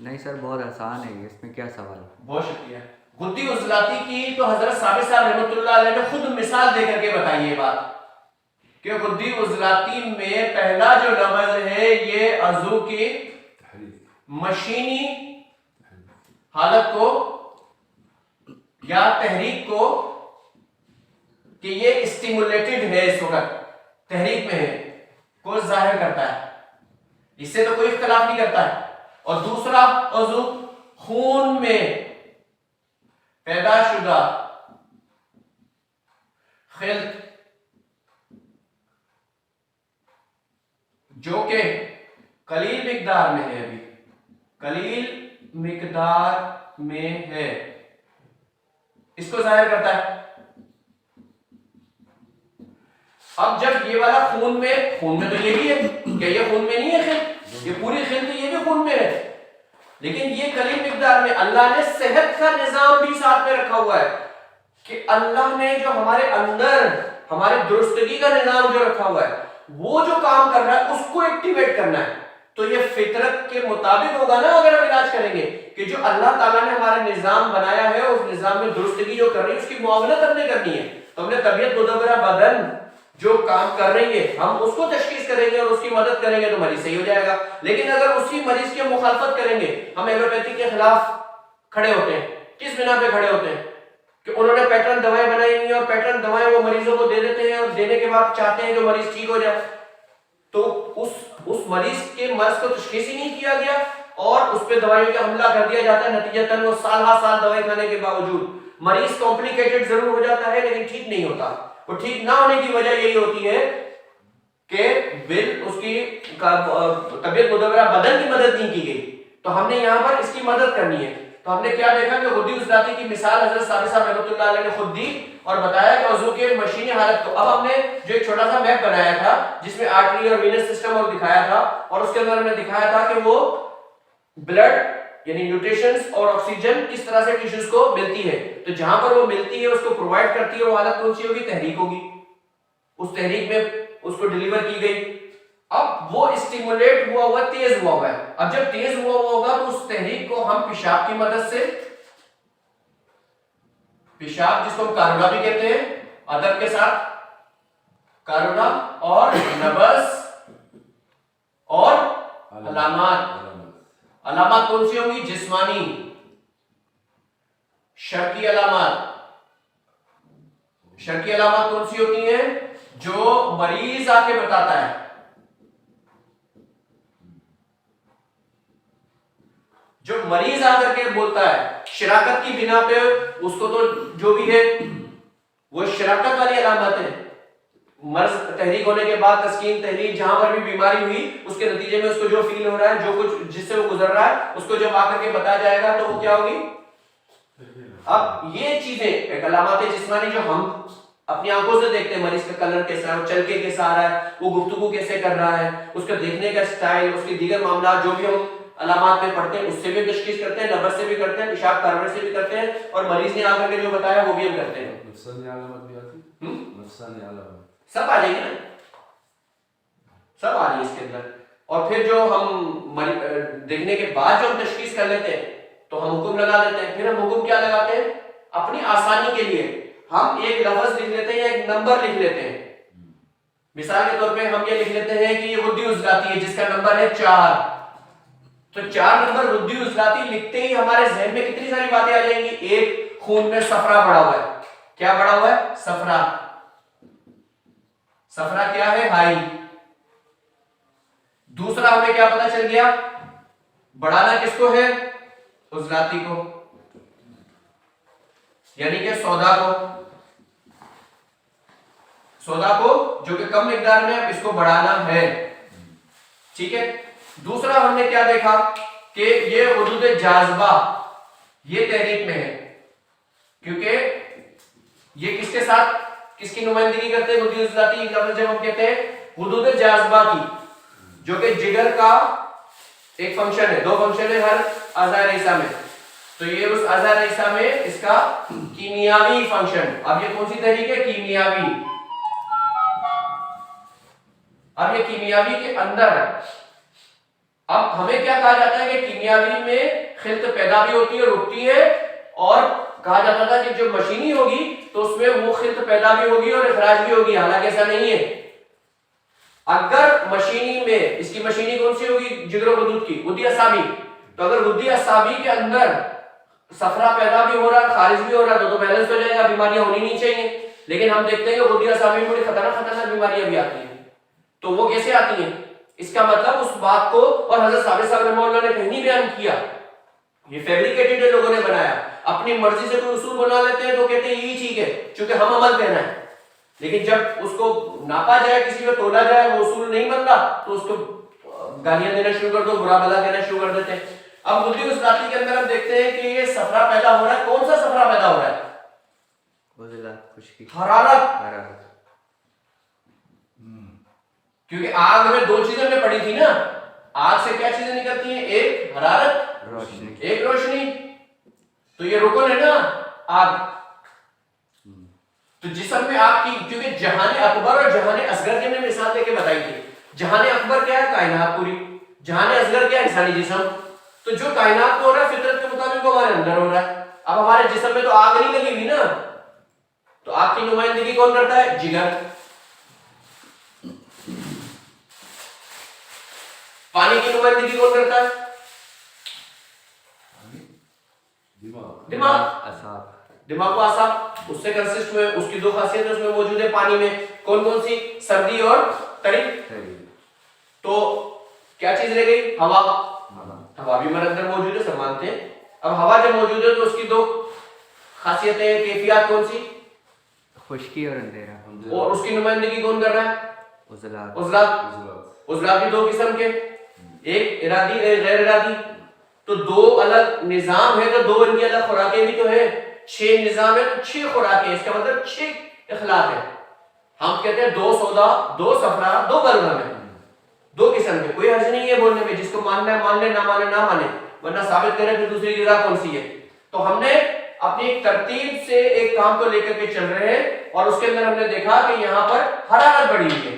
نہیں سر، بہت آسان ہے یہ، اس میں کیا سوال ہے. بہت شکریہ. غدی عضلاتی کی تو حضرت ثابت صاحب رحمۃ اللہ علیہ نے خود مثال دے کر کے بتائی یہ بات کہ غدی عضلاتی میں پہلا جو لفظ ہے یہ عضو کی مشینی حالت کو یا تحریک کو، کہ یہ اسٹیمولیٹڈ ہے، اس وقت تحریک میں ہے، کو ظاہر کرتا ہے. اس سے تو کوئی اختلاف نہیں کرتا ہے. اور دوسرا عضو خون میں پیدا شدہ خلط جو کہ قلیل مقدار میں ہے، ابھی قلیل مقدار میں ہے، اس کو ظاہر کرتا ہے. اب جب یہ والا خون میں تو یہ بھی ہے، کیا یہ خون میں نہیں ہے خلط؟ یہ پوری خلط یہ بھی خون میں ہے، لیکن یہ قلیل مقدار میں. اللہ نے صحت کا نظام بھی ساتھ میں رکھا ہوا ہے کہ اللہ نے جو ہمارے اندر ہمارے درستگی کا نظام جو رکھا ہوا ہے، وہ جو کام کر رہا ہے اس کو ایکٹیویٹ کرنا ہے. تو یہ فطرت کے مطابق ہوگا نا اگر ہم علاج کریں گے کہ جو اللہ تعالیٰ نے ہمارا نظام بنایا ہے اس نظام میں درستگی جو کر رہی ہے اس کی معاونت ہم نے کرنی ہے. تو ہم نے طبیعت مدبرہ بدن جو کام کر رہی ہے ہم اس کو تشخیص کریں گے اور اس کی مدد کریں گے تو مریض صحیح ہو جائے گا. لیکن اگر اسی مریض کی مخالفت کریں گے، ہم ایلوپیتھی کے خلاف کھڑے ہوتے ہیں، کس بنا پہ کھڑے ہوتے ہیں؟ کہ انہوں نے پیٹرن دوائیں بنائی ہوئی ہیں اور پیٹرن دوائیں وہ مریضوں کو دے دیتے ہیں اور دینے کے بعد چاہتے ہیں کہ مریض ٹھیک ہو جائے. تو اس مریض کے مرض کو تشخیص ہی نہیں کیا گیا اور اس پہ دوائیوں کا حملہ کر دیا جاتا ہے. نتیجتاً وہ سال ہر سال دوائی کھانے کے باوجود مریض کمپلیکیٹڈ ضرور ہو جاتا ہے لیکن ٹھیک نہیں ہوتا. وہ ٹھیک نہ ہونے کی وجہ یہی ہوتی ہے کہ اس کی طبیعت مدبرہ بدن کی مدد نہیں کی گئی. تو ہم نے یہاں پر اس کی مدد کرنی ہے. تو ہم نے کیا دیکھا کہ غدی عضلاتی کی مثال حضرت ثابت صاحب رحمۃ اللہ علیہ نے خود دی اور بتایا کہ عضو کے مشینی حالت کو. اب ہم نے جو ایک چھوٹا سا میپ بنایا تھا جس میں آرٹری اور وینس سسٹم اور دکھایا تھا اور اس کے اندر ہم نے دکھایا تھا کہ وہ بلڈ یعنی نیوٹریشنز اور آکسیجن کس طرح سے ٹیشوز کو ملتی ہے. تو جہاں پر وہ ملتی ہے اس کو پرووائڈ کرتی ہے وہ حالت کون سی ہوگی؟ تحریک ہوگی. اس تحریک میں اس کو ڈیلیور کی گئی. اب وہ اسٹیمولیٹ ہوا تیز ہوا ہے. اب جب تیز ہوا ہوگا تو اس تحریک کو ہم پیشاب کی مدد سے، پیشاب جس کو ہم کارونا بھی کہتے ہیں ادب کے ساتھ، کارونا اور نبض اور علامات کون سی ہوں گی؟ جسمانی شرکی علامات. شرکی علامات کون سی ہوتی ہیں؟ جو مریض آ کے بتاتا ہے. جو مریض آ کر کے بولتا ہے شراکت کی بنا پہ اس کو تو جو بھی ہے وہ شراکت والی علامت ہے. مرض تحریک ہونے کے بعد تسکین تحریک جہاں پر بھی بیماری ہوئی اس کے نتیجے میں اس کو جو فیل ہو رہا ہے، جو کچھ جس سے وہ گزر رہا ہے اس کو جب آ کر کے بتایا جائے گا تو وہ کیا ہوگی؟ اب یہ چیزیں ایک علامات جسمانی جو ہم اپنی آنکھوں سے دیکھتے ہیں، مریض کا کلر کیسا ہے، وہ چل کے کیسا آ رہا ہے، وہ گفتگو کیسے کر رہا ہے، اس کا دیکھنے کا سٹائل، اس کے دیگر معاملات جو بھی ہم علامات میں پڑھتے ہیں اس سے بھی تشخیص کرتے ہیں، نبض سے بھی کرتے ہیں، پیشاب کاربن سے بھی کرتے ہیں اور مریض نے آ کر کے جو بتایا وہ بھی ہم کرتے ہیں. نفسانی علامت بھی آتی ہے، نفسانی علامت سب آ جائیں گے نا، سب آ رہی ہے اس کے اندر. اور پھر جو ہم دیکھنے کے بعد جو ہم تشخیص کر لیتے ہیں تو ہم حکم لگا دیتے ہیں. پھر ہم حکم کیا لگاتے ہیں؟ اپنی آسانی کے لیے ہم ایک لفظ لکھ لیتے ہیں یا ایک نمبر لکھ لیتے ہیں. مثال کے طور پہ ہم یہ لکھ لیتے ہیں کہ یہ غدی عضلاتی ہے جس کا نمبر ہے 4. تو 4 نمبر غدی عضلاتی لکھتے ہی ہمارے ذہن میں کتنی ساری باتیں آ جائیں گی. ایک، خون میں صفرا بڑھا ہوا ہے. کیا بڑھا ہوا ہے؟ صفرا. صفرا کیا ہے؟ ہائی. دوسرا ہمیں کیا پتا چل گیا؟ بڑھانا کس کو ہے؟ عضلاتی کو، یعنی کہ سودا کو جو کہ کم مقدار میں اس کو بڑھانا ہے. ٹھیک ہے. دوسرا ہم نے کیا دیکھا کہ یہ حدود جاذبہ یہ تحریک میں ہے کیونکہ یہ کس کے ساتھ کس کی نمائندگی کرتے ہیں؟ غدی عضلاتی. جب ہم کہتے ہیں حدود جاذبہ کی جو کہ جگر کا ایک فنکشن ہے، 2 فنکشن ہے ہر اعضاء رئیسہ میں، تو یہ اس اعضاء رئیسہ میں اس کا کیمیاوی فنکشن. اب یہ کون سی تحریک ہے؟ کیمیاوی. اب یہ کیمیاوی کے اندر اب ہمیں کیا کہا جاتا ہے کہ کیمیاوی میں خلط پیدا بھی ہوتی ہے، رکتی ہے، اور کہا جاتا تھا کہ جو مشینی ہوگی تو اس میں وہ خلط پیدا بھی ہوگی اور اخراج بھی ہوگی. حالانکہ ایسا نہیں ہے. اگر مشینی میں اس کی مشینی کون سی ہوگی؟ جگر و غدود کی، غدی اعصابی. تو اگر غدی اعصابی کے اندر صفرا پیدا بھی ہو رہا ہے، خارج بھی ہو رہا ہے تو بیلنس ہو جائے گا، بیماریاں ہونی نہیں چاہیے. لیکن ہم دیکھتے ہیں کہ غدی اعصابی میں بڑی خطرناک بیماریاں بھی آتی ہیں. تو وہ کیسے آتی ہیں؟ اس کا مطلب اس بات کو، اور حضرت ثابت صاحب رحمہ اللہ نے کہیں نہیں بیان کیا، یہ فیبریکیٹڈ ہے، لوگوں نے بنایا، اپنی مرضی سے کوئی اصول بنا لیتے ہیں تو کہتے ہیں یہی ٹھیک ہے چونکہ ہم عمل کرنا ہے، لیکن جب اس کو ناپا جائے، کسی پہ تولا جائے، وہ اصول نہیں بنتا تو اس کو گالیاں دینا شروع کر دو، برا بھلا کہنا شروع کر دیتے ہیں۔ اب بدی وصلاتی کے اندر ہم دیکھتے ہیں کہ یہ صفرا پیدا ہو رہا ہے، کون سا صفرا پیدا ہو رہا ہے؟ عضلات، خشکی، حرارت، کیونکہ آگ میں دو چیزیں ہم نے پڑھی تھی نا، آگ سے کیا چیزیں نکلتی ہیں؟ ایک حرارت، روشنی، ایک روشنی، تو یہ رکن ہے نا آگ۔ تو جسم میں آگ کی، کیونکہ جہان اکبر اور جہان اصغر کی ہم نے مثال دے کے بتائی تھی۔ جہان اکبر کیا ہے؟ کائنات پوری، جہان اصغر کیا ہے؟ انسانی جسم۔ تو جو کائنات میں ہو رہا ہے فطرت کے مطابق وہ ہمارے اندر ہو رہا ہے۔ اب ہمارے جسم میں تو آگ نہیں لگی ہوئی نا، تو آگ کی نمائندگی کون کرتا ہے؟ جگر۔ پانی کی نمائندگی کون کرتا ہے؟ دماغ۔ اعصاب، دماغ کو اعصاب، اس سے کنسسٹ ہوئے، اس کی دو خاصیتیں اس میں موجود ہے پانی میں، کون کون سی؟ سردی اور تری۔ تو کیا چیز رہ گئی؟ ہوا۔ ہوا بھی ہمارے اندر موجود ہے، سب مانتے ہیں۔ اب ہوا جب موجود ہے تو اس کی دو خاصیتیں، کیفیات کون سی؟ خشکی اور اندھیرا، اور اس کی نمائندگی کون کر رہا ہے؟ عضلات، عضلات بھی دو قسم کے، ایک ارادی، ایک غیر ارادی۔ تو دو الگ نظام ہے تو دو ان کی الگ خوراکیں بھی تو ہے، 6 نظام ہے تو 6 خوراکیں، اس کا مطلب 6 اخلاق ہے۔ ہم کہتے ہیں 2 سودا، 2 صفرا، 2 بلغم ہے، 2 قسم کے، کوئی حرج نہیں ہے بولنے میں، جس کو ماننا ہے مان لے، نہ مانے نہ مانے، ورنہ ثابت کریں کہ دوسری غذا کون سی ہے۔ تو ہم نے اپنی ایک ترتیب سے ایک کام کو لے کر کے چل رہے ہیں، اور اس کے اندر ہم نے دیکھا کہ یہاں پر حرارت بڑھی ہوئی ہے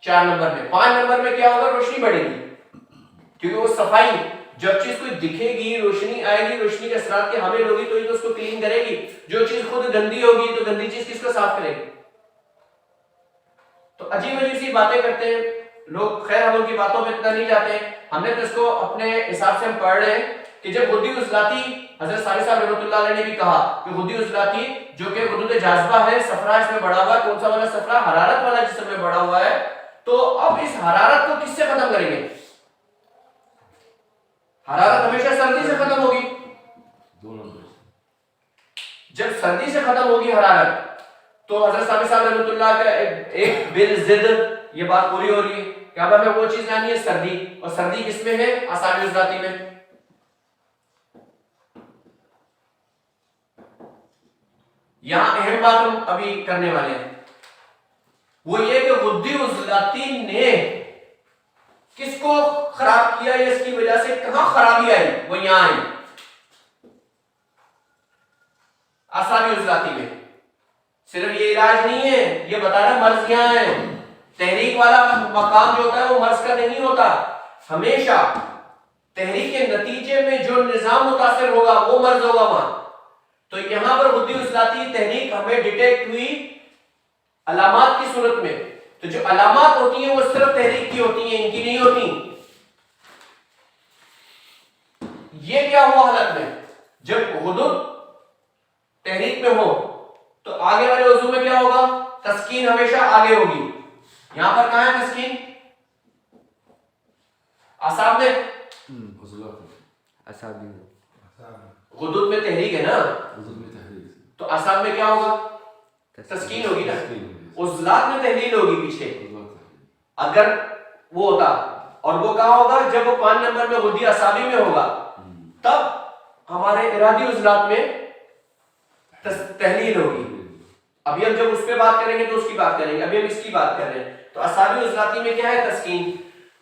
4 نمبر میں۔ 5 نمبر میں کیا ہوگا؟ روشنی بڑھے گی، کیونکہ وہ صفائی، جب چیز کوئی دکھے گی، روشنی آئے گی، روشنی کے اثرات کے حامل ہوگی تو ہی تو اس کو کلین کرے گی۔ جو چیز خود گندی ہوگی تو گندی چیز کس کو صاف کرے گی؟ تو عجیب عجیب سی باتیں کرتے ہیں لوگ، خیر ہم ان کی باتوں پہ اتنا نہیں جاتے ہیں۔ ہم نے تو اس کو اپنے حساب سے ہم پڑھ رہے ہیں کہ جب غدی عضلاتی، حضرت ثابت صاحب رحمۃ اللہ علیہ نے بھی کہا کہ غدی عضلاتی جو کہ غدود جاذبہ ہے، صفرا اس میں بڑھا ہوا ہے، کون سا والا صفرا؟ حرارت والا جسم میں بڑھا ہوا ہے۔ تو اب اس حرارت کو کس سے ختم کریں گے؟ حرارت ہمیشہ سردی سے ختم ہوگی، جب سردی سے ختم ہوگی حرارت تو حضرت ثابت صاحب رحمۃ اللہ کا ایک بالضد یہ بات پوری ہو رہی ہے کہ اب ہمیں وہ چیز لانی ہے سردی، اور سردی کس میں ہے؟ اعصاب عضلاتی میں۔ یہاں اہم بات ہم ابھی کرنے والے ہیں، وہ یہ کہ غدی عضلاتی نے کس کو خراب کیا، یا اس کی وجہ سے کہاں خرابی آئی؟ وہ یہاں آئی، اعصابی عضلاتی میں۔ صرف یہ علاج نہیں ہے، یہ بتا رہا مرض یہاں ہے۔ تحریک والا مقام جو ہوتا ہے وہ مرض کا نہیں ہوتا، ہمیشہ تحریک کے نتیجے میں جو نظام متاثر ہوگا وہ مرض ہوگا وہاں۔ تو یہاں پر غدی عضلاتی تحریک ہمیں ڈیٹیکٹ ہوئی علامات کی صورت میں، تو جو علامات ہوتی ہیں وہ صرف تحریک کی ہوتی ہیں، ان کی نہیں ہوتی۔ یہ کیا ہوا حالت میں؟ جب غدود تحریک میں ہو تو آگے والے عضو میں کیا ہوگا؟ تسکین ہمیشہ آگے ہوگی۔ یہاں پر کہاں ہے تسکین؟ اعصاب میں، اعصابی، غدود میں تحریک ہے نا، تو اعصاب میں کیا ہوگا؟ تسکین ہوگی نا، عضلات میں تحلیل ہوگی پیچھے اگر وہ ہوتا، اور وہ کہاں ہوگا؟ جب وہ 5 نمبر میں غدی اعصابی میں ہوگا، تب ہمارے ارادی عضلات میں تحلیل ہوگی۔ ابھی ہم جب اس پہ بات کریں گے تو اس کی بات کریں گے، ابھی ہم اس کی بات کر رہے ہیں۔ تو اعصابی عضلاتی میں کیا ہے؟ تسکین۔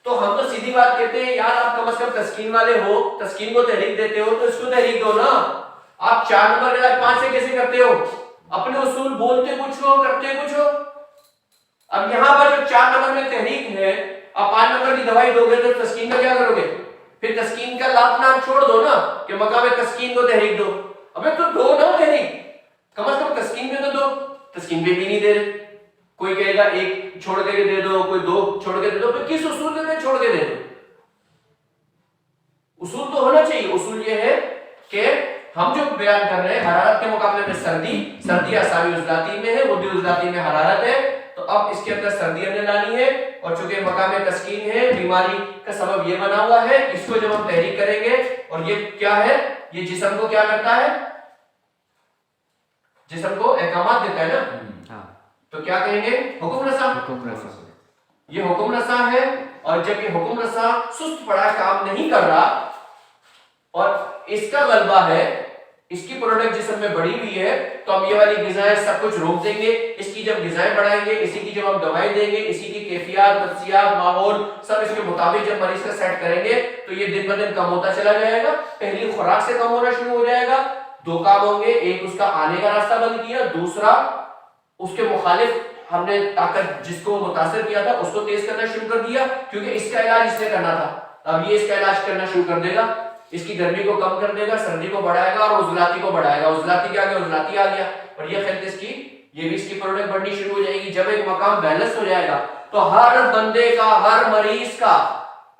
تو ہم تو سیدھی بات کہتے ہیں یار آپ کم از کم تسکین والے ہو، تسکین کو تحریک دیتے ہو تو اس کو تحریک دو نا۔ آپ 4 نمبر کے 5 سے کیسے کرتے ہو؟ اپنے اصول بولتے کچھ ہو، کرتے کچھ ہو۔ اب یہاں پر جو 4 نمبر میں تحریک ہے، آپ 5 نمبر کی دوائی دو گے تو تسکین کا کیا کرو گے؟ پھر تسکین کا لات نام چھوڑ دو نا کہ مقام تسکین کو تحریک دو۔ ابے تو دو نا تحریک، کم از کم تسکین میں تو دو، تسکین پہ بھی نہیں دے رہے۔ کوئی کہے گا 1 چھوڑ کے دے دو، کوئی 2 چھوڑ کے دے دو، پھر کس اصول میں چھوڑ کے دے دو؟ اصول تو ہونا چاہیے۔ اصول یہ ہے کہ ہم جو بیان کر رہے ہیں حرارت کے مقابلے میں سردی اعصابی عضلاتی میں ہے، غدی عضلاتی میں حرارت ہے، تو اب اس کے اندر سردی ہم نے لانی ہے اور چونکہ مقام تسکین ہے بیماری کا سبب یہ بنا ہوا ہے، اس کو جب ہم تحریک کریں گے، اور یہ کیا ہے، یہ جسم کو کیا کرتا ہے، جسم کو احکامات دیتا ہے نا، ہاں تو کیا کہیں گے، حکم رسا، حکم رسا یہ حکم رسا ہے، اور جب یہ حکم رسا سست پڑا کام نہیں کر رہا اور اس کا غلبہ ہے، اس کی پروڈکٹ جسم میں بڑھی ہوئی ہے، تو ہم یہ والی غذائیں سب کچھ روک دیں گے، اس کی جب غذائیں بڑھائیں گے، اسی کی جب ہم دوائیں دیں گے، اسی کی کیفیات، نفسیات، ماحول سب اس کے مطابق جب مریض کا سیٹ کریں گے تو یہ دن بہ دن کم ہوتا چلا جائے گا، پہلی خوراک سے کم ہونا شروع ہو جائے گا، دو کام ہوں گے، ایک اس کا آنے کا راستہ بند کیا، دوسرا اس کے مخالف ہم نے طاقت جس کو متاثر کیا تھا اس کو تیز کرنا شروع کر دیا، کیونکہ اس کا علاج اس نے کرنا تھا، اب یہ اس کا علاج کرنا شروع کر دے گا، اس کی گرمی کو کم کر دے گا، سردی کو بڑھائے گا اور عضلاتی کو بڑھائے گا، عضلاتی کیا گیا، عضلاتی آ گیا، اور یہ خلط اس کی، یہ بھی اس کی پروڈکٹ بڑھنی شروع ہو جائے گی، جب ایک مقام بیلنس ہو جائے گا تو ہر بندے کا، ہر مریض کا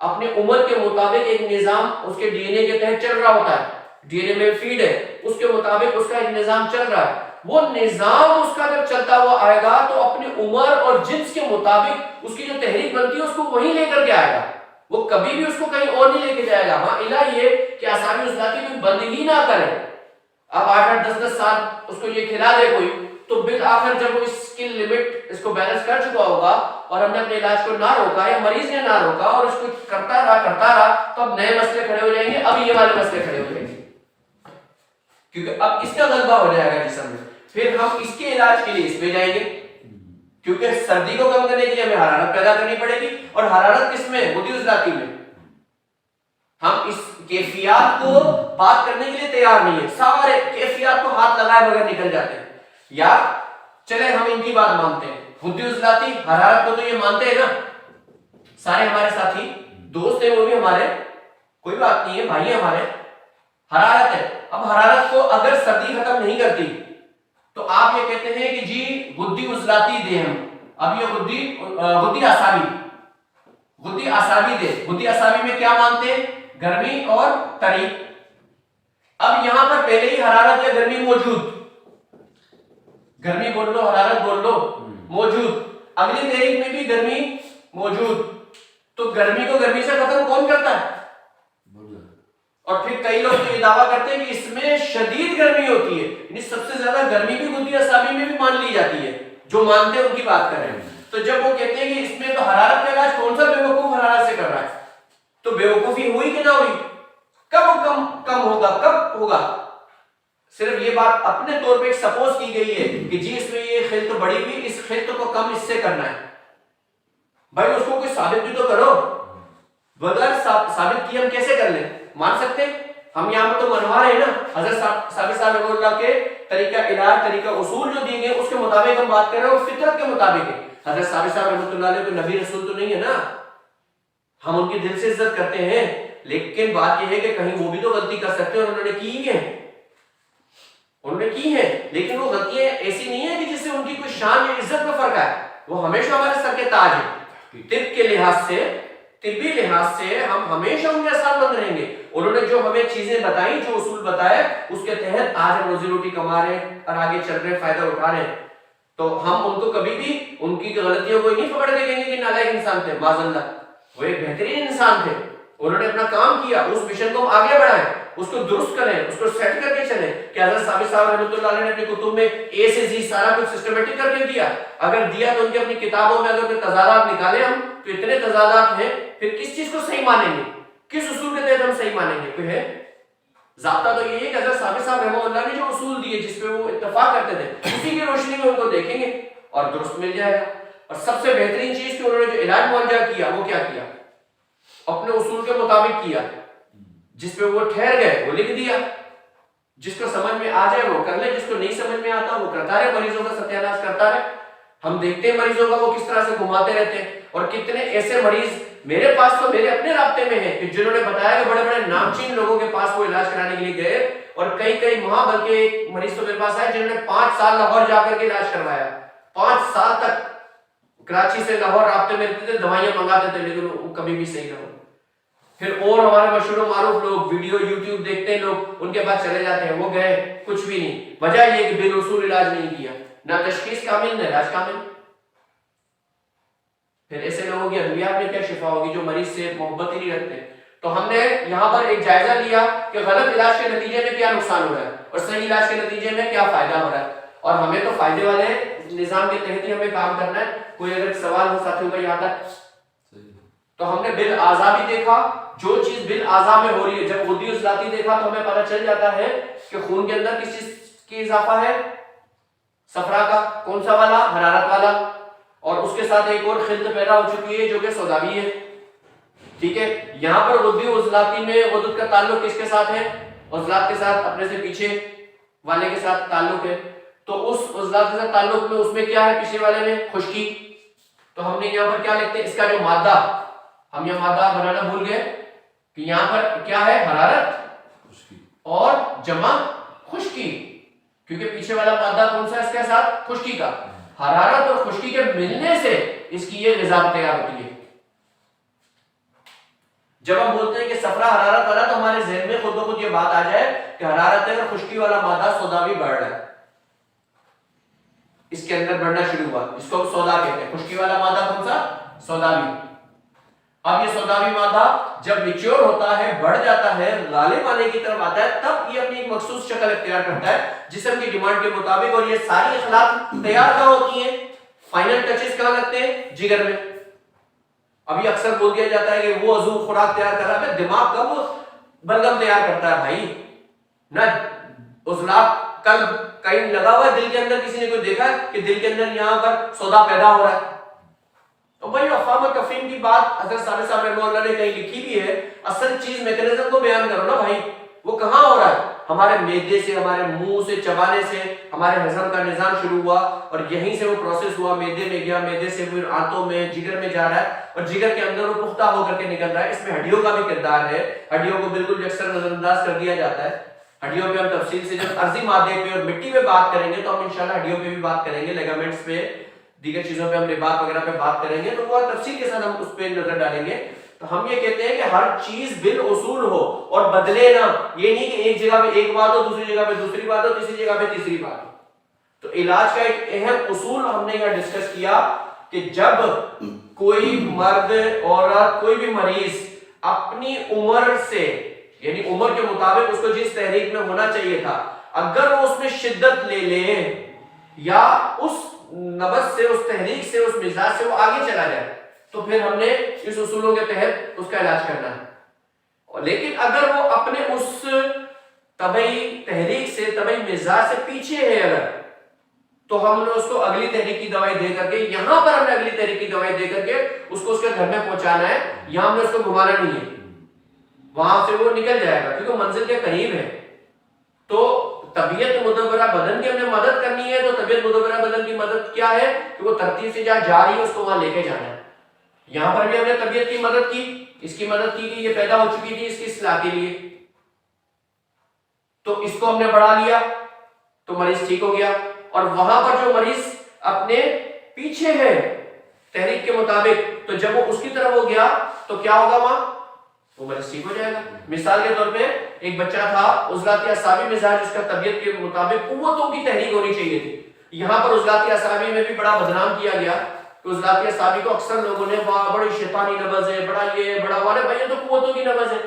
اپنے عمر کے مطابق ایک نظام اس کے ڈی این اے کے تحت چل رہا ہوتا ہے، ڈی این اے میں فیڈ ہے، اس کے مطابق اس کا ایک نظام چل رہا ہے، وہ نظام اس کا جب چلتا ہوا آئے گا تو اپنی عمر اور جنس کے مطابق اس کی جو تحریک بنتی ہے اس کو وہیں لے کر کے آئے گا، وہ کبھی بھی اس کو کہیں اور نہیں لے کے جائے گا، ہاں الہ یہ کہ آسانی عضلاتی کوئی بندگی نہ کرے، اب 8-10 سال اس کو یہ کھلا دے کوئی، تو بالآخر جب وہ اس کی لمٹ اس کو بیلنس کر چکا ہوگا اور ہم نے اپنے علاج کو نہ روکا یا مریض نے نہ روکا اور اس کو کرتا رہا تو اب نئے مسئلے کھڑے ہو جائیں گے، اب یہ والے مسئلے کھڑے ہو جائیں گے، کیونکہ اب اس کا غلبہ ہو جائے گا جسم میں، پھر ہم اس کے علاج کے لیے اس پہ جائیں گے، کیونکہ سردی کو کم کرنے کے لیے ہمیں حرارت پیدا کرنی پڑے گی، اور حرارت کس میں، غدی عضلاتی میں، ہم اس کیفیات کو بات کرنے کے لیے تیار نہیں ہے، سارے کیفیات کو ہاتھ لگائے بغیر نکل جاتے ہیں، یا چلے ہم ان کی بات مانتے ہیں، غدی عضلاتی حرارت کو تو یہ مانتے ہیں نا، سارے ہمارے ساتھی دوست ہیں، وہ بھی ہمارے، کوئی بات نہیں ہے، بھائی ہمارے، حرارت ہے، اب حرارت کو اگر سردی ختم نہیں کرتی تو آپ یہ کہتے ہیں کہ جی غدی عضلاتی دے ہم، اب یہ غدی اعصابی دے، غدی اعصابی میں کیا مانتے ہیں، گرمی اور تری، اب یہاں پر پہلے ہی حرارت یا گرمی موجود، گرمی بول لو حرارت بول لو موجود، اگلی تحریک میں بھی گرمی موجود، تو گرمی کو گرمی سے ختم کون کرتا ہے، اور پھر کئی لوگ تو یہ دعویٰ کرتے ہیں کہ اس میں شدید گرمی ہوتی ہے، یعنی سب سے زیادہ گرمی بھی غدی اعصابی میں بھی مان لی جاتی ہے، جو مانتے ہیں ان کی بات کر رہے ہیں، تو جب وہ کہتے ہیں کہ اس میں تو حرارت کا علاج کون سا بیوقوف حرارت سے کر رہا ہے، تو بیوقوفی ہوئی کہ نہ ہوئی، کب کم ہوگا، کب ہوگا، صرف یہ بات اپنے طور پہ ایک سپوز کی گئی ہے کہ جی اس میں یہ خلط بڑی ہوئی، اس خلط کو کم اس سے کرنا ہے، بھائی اس کو کوئی ثابت بھی تو کرو، بغیر ثابت کی ہم کیسے کر لیں، مان سکتے ہیں ہم یہاں پر تو منوا رہے ہیں نا، حضرت ثابت صاحب رحمہ اللہ کے طریقہ علاج، طریقہ اصول جو دیے گئے اس کے مطابق ہم بات کر رہے ہیں، اور فطرت کے مطابق ہے، حضرت ثابت صاحب رحمۃ اللہ علیہ کوئی نبی رسول تو نہیں ہے نا، ہم ان کی دل سے عزت کرتے ہیں، لیکن بات یہ ہے کہ کہیں وہ بھی تو غلطی کر سکتے ہیں، اور انہوں نے کی ہے، لیکن وہ غلطیاں ایسی نہیں ہیں کہ جس سے ان کی کوئی شان یا عزت میں فرق ہے، وہ ہمیشہ ہمارے سر کے تاج ہیں، طب کے لحاظ سے، طبی لحاظ سے ہم ہمیشہ ان کے ساتھ بند رہیں گے، انہوں نے جو ہمیں چیزیں بتائیں، جو اصول بتائے، اس کے تحت آج ہم روزی روٹی کما رہے ہیں اور آگے چل رہے ہیں، فائدہ اٹھا رہے ہیں، تو ہم ان کو کبھی بھی ان کی غلطیوں کو نہیں پکڑ کے کہیں گے کہ نالائق انسان تھے، معاذ اللہ، وہ ایک بہترین انسان تھے، انہوں نے اپنا کام کیا، اس مشن کو ہم آگے بڑھائیں، اس کو درست کریں، اس کو سیٹ کر کے چلیں، کہ حضرت ثابت صاحب رحمۃ اللہ علیہ نے اپنی کتب میں اے سے زی سارا کچھ سسٹمیٹک کر کے دیا، اگر دیا تو ان کی اپنی کتابوں میں اگر کوئی تضادات نکالیں ہم تو اتنے تضادات ہیں، پھر کس چیز کو صحیح مانیں گے، کس اصول کے تحت ہم صحیح مانیں گے، کوئی ہے ضابطہ تو یہ ہے کہ حضرت ثابت صاحب رحمہ اللہ نے جو اصول دیے جس پہ وہ اتفاق کرتے تھے، اسی کی روشنی میں ان کو دیکھیں گے اور درست مل جائے گا، اور سب سے بہترین چیز کہ انہوں نے جو علاج معالجہ کیا وہ کیا کیا، اپنے اصول کے مطابق کیا، جس پہ وہ ٹھہر گئے وہ لکھ دیا، جس کو سمجھ میں آ جائے وہ کر لے، جس کو نہیں سمجھ میں آتا وہ کرتا رہے، مریضوں کا ستیہ ناش کرتا رہے، ہم دیکھتے ہیں مریضوں کا وہ کس طرح سے گھماتے رہتے ہیں، اور کتنے ایسے مریض میرے پاس تو میرے اپنے رابطے میں ہیں کہ جنہوں نے بتایا کہ بڑے بڑے نامچین لوگوں کے پاس وہ علاج کرانے کے لیے گئے، اور کئی ماہ، بلکہ ایک مریض تو میرے پاس آئے جنہوں نے 5 سال لاہور جا کر کے علاج کروایا، 5 سال تک کراچی سے لاہور رابطے میں رہتے تھے، دوائیاں منگاتے تھے، لیکن وہ کبھی بھی صحیح نہ ہو، پھر اور ہمارے مشہور و معروف لوگ ویڈیو یوٹیوب دیکھتے ہیں لوگ، ان کے بعد چلے جاتے ہیں، وہ گئے کچھ بھی نہیں، وجہ یہ کہ بالرسول علاج نہیں کیا، نہ تشخیص کامل نہ علاج کامل، پھر ایسے لوگوں کی ادویات میں کیا شفا ہوگی جو مریض سے محبت ہی نہیں رکھتے. تو ہم نے یہاں پر ایک جائزہ لیا کہ غلط علاج کے نتیجے میں کیا نقصان ہو رہا ہے اور صحیح علاج کے نتیجے میں کیا فائدہ ہو رہا ہے, اور ہمیں تو فائدے والے نظام کے تحت ہی ہمیں کام کرنا ہے. کوئی اگر سوال ہو ساتھیوں کا یہاں تک, تو ہم نے بالاعضاء بھی دیکھا, جو چیز بالاعضاء میں ہو رہی ہے. جب غدی عضلاتی دیکھا تو ہمیں پتہ چل جاتا ہے کہ خون کے اندر کس چیز کی اضافہ ہے, صفرا کا. کون سا والا؟ حرارت والا. اور اس کے ساتھ ایک اور خلط پیدا ہو چکی ہے جو کہ سوداوی ہے. ٹھیک ہے, یہاں پر غدی عضلاتی میں غدد کا تعلق کس کے ساتھ ہے؟ عضلات کے ساتھ, اپنے سے پیچھے والے کے ساتھ تعلق ہے. تو اس عضلات کے ساتھ تعلق میں اس میں کیا ہے؟ پیچھے والے میں خشکی. تو ہم نے یہاں پر کیا لکھتے ہیں, اس کا جو مادہ, ہم یہ مادہ بنانا بھول گئے کہ یہاں پر کیا ہے؟ حرارت اور جمع خشکی. کیونکہ پیچھے والا مادہ کون سا ہے اس کے ساتھ؟ خشکی کا. حرارت اور خشکی کے ملنے سے اس کی یہ غذا تیار ہوتی ہے. جب ہم بولتے ہیں کہ صفرا حرارت والا, تو ہمارے ذہن میں خود بخود یہ بات آ جائے کہ حرارت اور خشکی والا مادہ سوداوی بڑھ رہا ہے, اس کے اندر بڑھنا شروع ہوا, اس کو سودا کہتے ہیں. خشکی والا مادہ کون سا؟ سوداوی. اب یہ سوداوی مادہ جب میچور ہوتا ہے, بڑھ جاتا ہے, غالب آنے کی طرف آتا ہے, تب یہ اپنی ایک مخصوص شکل اختیار کرتا ہے جسم کی ڈیمانڈ کے مطابق. اور یہ ساری اخلاق تیار کہاں ہوتی ہیں؟ فائنل ٹچز کہاں لگتے ہیں؟ جگر میں. ابھی اکثر بول دیا جاتا ہے کہ وہ عضو خوراک تیار کر رہا ہے, دماغ کب بلغم تیار کرتا ہے بھائی؟ نہ عضلات قلب کہیں لگا ہوا ہے دل کے اندر, کسی نے کوئی دیکھا ہے کہ دل کے اندر یہاں پر سودا پیدا ہو رہا ہے؟ تو بھائی افہام و تفہیم کی بات حضرت ثابت صاحب رحمہ اللہ نے کہیں لکھی بھی ہے. اصل چیز میکانزم کو بیان کرو نا بھائی, وہ کہاں ہو رہا ہے؟ ہمارے معدے سے, ہمارے منہ سے, چبانے سے ہمارے ہضم کا نظام شروع ہوا, اور یہیں سے وہ پروسیس ہوا, معدے میں گیا, معدے سے پھر آنتوں میں, جگر میں جا رہا ہے, اور جگر کے اندر وہ پختہ ہو کر کے نکل رہا ہے. اس میں ہڈیوں کا بھی کردار ہے. ہڈیوں کو بالکل یکسر نظر انداز کر دیا جاتا ہے. ہڈیوں پہ ہم تفصیل سے جب عرضی مادے پہ اور مٹی پہ بات کریں گے تو ہم انشاءاللہ ہڈیوں پہ بھی بات کریں گے, لیگامنٹس پہ, دیگر چیزوں پہ, ہم رباط وغیرہ پہ بات کریں گے, تو وہ تفصیل کے ساتھ ہم اس پہ نظر ڈالیں گے. تو ہم یہ کہتے ہیں کہ ہر چیز بالاصول ہو اور بدلے نہ. یہ نہیں کہ ایک جگہ پہ ایک بات ہو, دوسری جگہ پہ دوسری بات ہو, تیسری جگہ پہ تیسری بات ہو. تو علاج کا ایک اہم اصول ہم نے یہاں ڈسکس کیا کہ جب کوئی مرد, عورت, کوئی بھی مریض اپنی عمر سے, یعنی عمر کے مطابق اس کو جس تحریک میں ہونا چاہیے تھا, اگر وہ اس میں شدت لے لے یا اس نبض سے, اس تحریک سے, اس مزاج سے وہ آگے چلا جائے, تو پھر ہم نے اس اصولوں کے تحت اس کا علاج کرنا ہے. لیکن اگر وہ اپنے اس طبعی تحریک سے, طبعی مزاج سے پیچھے ہے اگر, تو ہم نے اس کو اگلی تحریک کی دوائی دے کر کے, یہاں پر ہم نے اگلی تحریک کی دوائی دے کر کے اس کو اس کے گھر میں پہنچانا ہے. یہاں ہم نے اس کو گھمانا نہیں ہے, وہاں سے وہ نکل جائے گا کیونکہ منزل کے قریب ہے. تو طبیعت مدبرہ بدن کی ہم نے مدد کرنی ہے, تو طبیعت مدبرہ بدن کی مدد کیا ہے کہ وہ ترتیب سے جہاں جا رہی ہے اس کو وہاں لے کے جانا ہے. یہاں پر بھی ہم نے طبیعت کی مدد کی, اس کی مدد کی کہ یہ پیدا ہو چکی تھی اس کی اصلاح کے لیے, تو اس کو ہم نے بڑھا لیا تو مریض ٹھیک ہو گیا. اور وہاں پر جو مریض اپنے پیچھے ہے تحریک کے مطابق, تو جب وہ اس کی طرف ہو گیا تو کیا ہوگا وہاں؟ وہ مریض ٹھیک ہو جائے گا. مثال کے طور پہ ایک بچہ تھا عضلاتی اعصابی مزاج, جس کا طبیعت کے مطابق قوتوں کی تحریک ہونی چاہیے تھی. یہاں پر عضلاتی اعصابی میں بھی بڑا بدنام کیا گیا. عضلاتی اعصابی کو اکثر لوگوں نے بڑی شیطانی نبض ہے, بڑا یہ بڑا وہ, بھائی یہ تو قوتوں کی نبض ہے.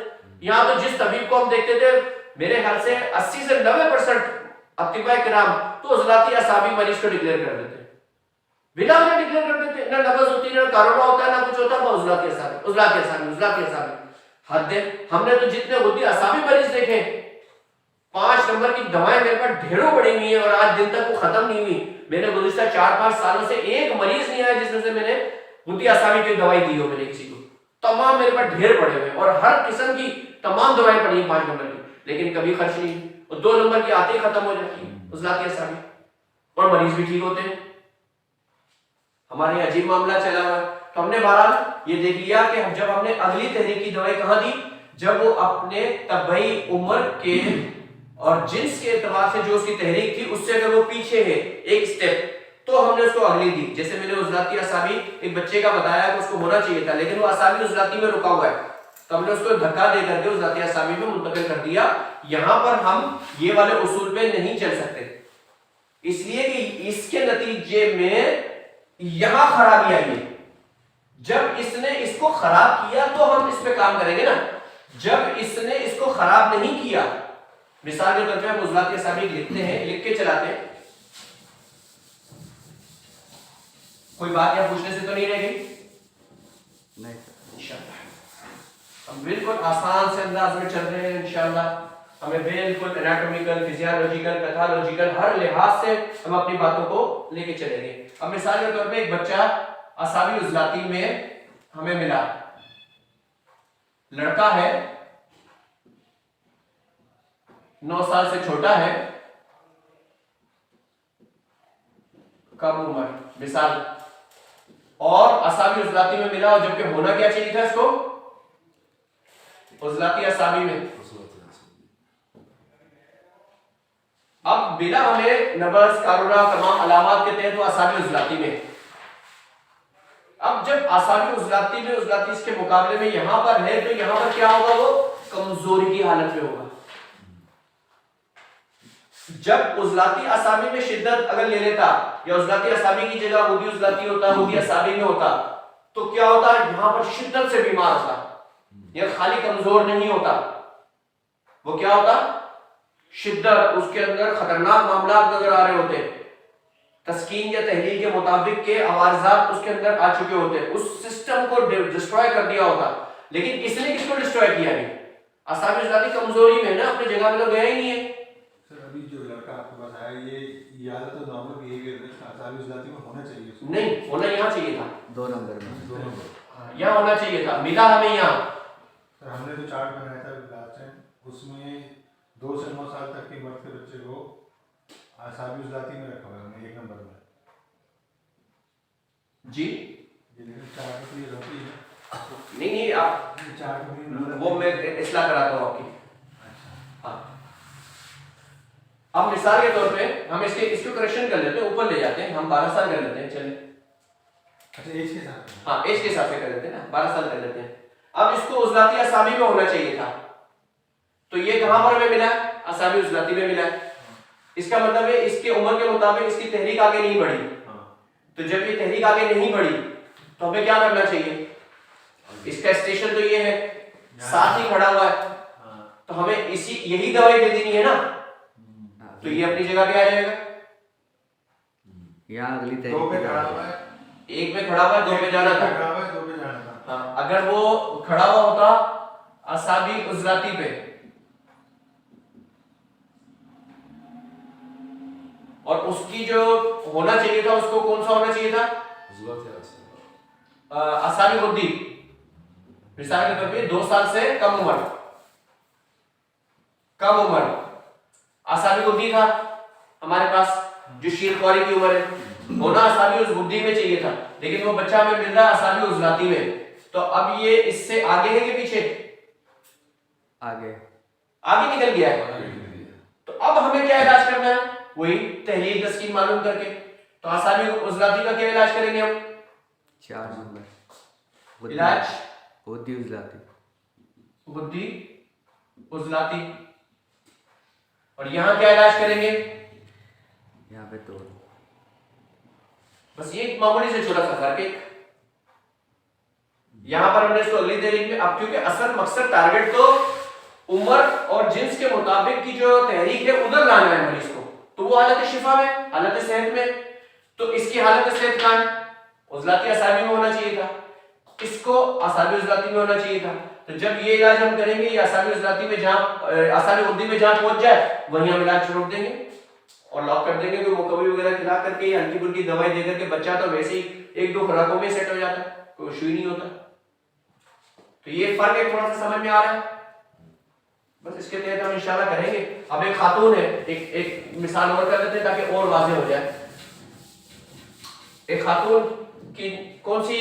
یہاں تو جس طبیب کو ہم دیکھتے تھے, میرے خیال سے 80 سے 90% اطباء کرام تو عضلاتی اعصابی مریض کو ڈکلیئر کر دیتے, بلا وجہ ڈکلیئر کر دیتے. نہ نبض ہوتی, نہ کاروبا ہوتا ہے, نہ کچھ ہوتا ہے, وہ عضلاتی اعصابی, عضلاتی اعصابی, عضلاتی اعصابی. حد ہے. ہم نے تو جتنے غدی اعصابی مریض دیکھے, 5 نمبر کی دوائیں میرے پاس ڈھیروں پڑی ہوئی ہیں اور آج دن تک وہ ختم نہیں ہوئی. میں نے گزشتہ 4-5 سالوں سے ایک مریض نہیں آیا جس میں سے میں نے غدی اعصابی کی دوائی دی ہو میں نے کسی کو. تمام میرے پاس ڈھیر پڑے ہوئے اور ہر قسم کی تمام دوائیں پڑی ہیں 5 نمبر کی, لیکن کبھی خرچ نہیں. اور 2 نمبر کی آتے ہی ختم ہو جاتی ہے عضلاتی اعصابی, اور مریض بھی ٹھیک ہوتے ہیں. ہمارے عجیب معاملہ چلا ہوا ہے. تو ہم نے بہرحال یہ دیکھ لیا کہ جب ہم نے اگلی تحریک کی دوائی کہاں دی, جب وہ اپنے طبعی عمر کے اور جنس کے اعتبار سے جو اس کی تحریک تھی اس سے اگر وہ پیچھے ہے ایک سٹیپ, تو ہم نے اس کو اگلی دی. جیسے میں نے عضلاتی اعصابی ایک بچے کا بتایا کہ اس کو ہونا چاہیے تھا, لیکن وہ اعصابی عضلاتی میں رکا ہوا ہے, تو ہم نے اس کو دھکا دے کر کے عضلاتی اعصابی میں منتقل کر دیا. یہاں پر ہم یہ والے اصول پہ نہیں چل سکتے, اس لیے کہ اس کے نتیجے میں یہاں خرابی آئی ہے. جب اس نے اس کو خراب کیا تو ہم اس پہ کام کریں گے نا. جب اس نے اس کو خراب نہیں کیا, مثال کے طور پہ ہم عضلات اصابع لکھتے ہیں, لکھ کے چلاتے ہیں. کوئی بات یہاں پوچھنے سے تو نہیں رہ گئی؟ نہیں سر. انشاءاللہ ہم بالکل آسان سے انداز میں چل رہے ہیں. انشاءاللہ ہمیں بالکل انیٹومیکل, فزیولوجیکل, پیتھولوجیکل ہر لحاظ سے ہم اپنی باتوں کو لے کے چلیں گے. اب مثال کے طور پہ ایک بچہ اعصابی عضلاتی میں ہمیں ملا, لڑکا ہے, 9 سال سے چھوٹا ہے, کم عمر مثال, اور اعصابی عضلاتی میں ملا, اور جبکہ ہونا کیا چاہیے تھا اس کو عضلاتی اعصابی میں. اب بلا ہمیں نبض, قارورہ, تمام علامات کے تحت وہ اعصابی عضلاتی میں. اب جب اعصابی عضلاتی میں عضلاتی اس کے مقابلے میں یہاں پر ہے تو یہاں پر کیا ہوگا, وہ کمزوری کی حالت میں ہوگا. جب عضلاتی اعصابی میں شدت اگر لے لیتا, یا عضلاتی اعصابی کی جگہ عضوی عضلاتی ہوتا, عضوی اعصابی میں ہوتا, تو کیا ہوتا, یہاں پر شدت سے بیمار ہوتا. یہ خالی کمزور نہیں ہوتا, وہ کیا ہوتا, شدت, اس کے اندر خطرناک معاملات نظر آ رہے ہوتے, تسکین یا تحلیل کے مطابق کے عوارضات اس کے اندر آ چکے ہوتے, اس سسٹم کو ڈسٹروائے کر دیا ہوتا. لیکن اس نے کس کو ڈسٹروائے کیا نہیں, اعصابی عضلاتی کمزوری میں ہے نا, اپنے جگہ میں تو گیا ہی نہیں ہے. سر ابھی جو لڑکا آپ کو بتایا یہ عادت و نارمل بیہیویئر ہے, اعصابی عضلاتی میں ہونا چاہیے. نہیں ہونا یہاں چاہیے تھا, 2 نمبر میں. یہاں ہونا چاہیے تھا, ملا ہمیں یہاں. سر ہم نے جو چارٹ بنایا تھا لاسٹ ٹائم, اس میں 2 سے 9 سال تک کے مرد کے بچے کو اعصابی عضلاتی میں رکھا ہوا ہے ہم نے 1 نمبر میں. جی لیکن چارٹ میں یہ غلطی ہے. نہیں آپ چارٹ میں وہ میں اصلاح کراتا ہوں آپ کی. ہاں اب مثال کے طور پہ ہم اس کو کریکشن کر لیتے ہیں, اوپر لے جاتے ہیں, ہم 12 سال کر لیتے ہیں. چلیں اچھا ایج کے ساتھ, ہاں ایج کے حساب سے کر لیتے ہیں نا, 12 سال کر لیتے ہیں. اب اس کو عضلاتی اعصابی میں ہونا چاہیے تھا, تو یہ کہاں پر ہمیں ملا, اعصابی عضلاتی میں ملا. اس کا مطلب ہے اس کی عمر کے مطابق اس کی تحریک آگے نہیں بڑھی. تو جب یہ تحریک آگے نہیں بڑھی تو ہمیں کیا کرنا چاہیے, اس کا اسٹیشن تو یہ ہے, ساتھ ہی کھڑا ہوا ہے, تو ہمیں یہی دوائی دے دینی ہے نا, تو یہ اپنی جگہ پہ آ جائے گا. یہاں اگلی 2 پہ کھڑا ہوا ہے, 1 پہ کھڑا ہوا ہے, 2 پہ جانا تھا. کھڑا ہوا ہے, 2 پہ جانا تھا. ہاں اگر وہ کھڑا ہوا ہوتا اعصابی عضلاتی پہ, اور اس کی جو ہونا چاہیے تھا, اس کو کون سا ہونا چاہیے تھا, اعصابی غدی. مثال کے طور پہ 2 سال سے کم عمر اعصابی غدی تھا ہمارے پاس, جو شیر خواری کی عمر ہے, ہونا اعصابی غدی میں چاہیے تھا, لیکن وہ بچہ ہمیں مل رہا ہے اعصابی عضلاتی میں. تو اب یہ اس سے آگے ہے کہ پیچھے, آگے نکل گیا ہے. تو اب ہمیں کیا علاج کرنا ہے, وہی تحلیل تسکین معلوم کر کے. تو اعصابی عضلاتی کا کیا علاج کریں گے ہم, 4 نمبر علاج غدی عضلاتی. غدی عضلاتی. اور یہاں کیا علاج کریں گے, یہاں پہ 2. بس یہ ایک معمولی سے چھوٹا سا فرق ہے. یہاں پر ہم نے اس کو اگلی تحریک میں, اب کیونکہ اصل مقصد ٹارگٹ تو عمر اور جنس کے مطابق کی جو تحریک ہے ادھر لانا ہے مریض کو, تو وہ حالت شفا میں, حالت صحت میں. تو اس کی حالت صحت کہاں ہے, عضلاتی اعصابی میں ہونا چاہیے تھا, اس کو اعصابی عضلاتی میں ہونا چاہیے تھا. تو جب یہ علاج ہم کریں گے, یہ اعصابی عضلاتی میں جہاں اعصابی غدی میں جہاں پہنچ جائے وہیں ہم علاج چھوڑ دیں گے اور لاک کر دیں گے. کوئی مکوی وغیرہ کھلا کر کے, ہلکی پھلکی دوائی دے کر کے بچہ تو ویسے ہی 1-2 خوراکوں میں سیٹ ہو جاتا ہے, کوئی ایشو ہی نہیں ہوتا. تو یہ فرق ایک تھوڑا سا سمجھ میں آ رہا ہے, بس اس کے تحت ہم انشاءاللہ کریں گے. اب ایک خاتون ہے, ایک مثال اور کر دیتے ہیں تاکہ اور واضح ہو جائے. ایک خاتون کی کون سی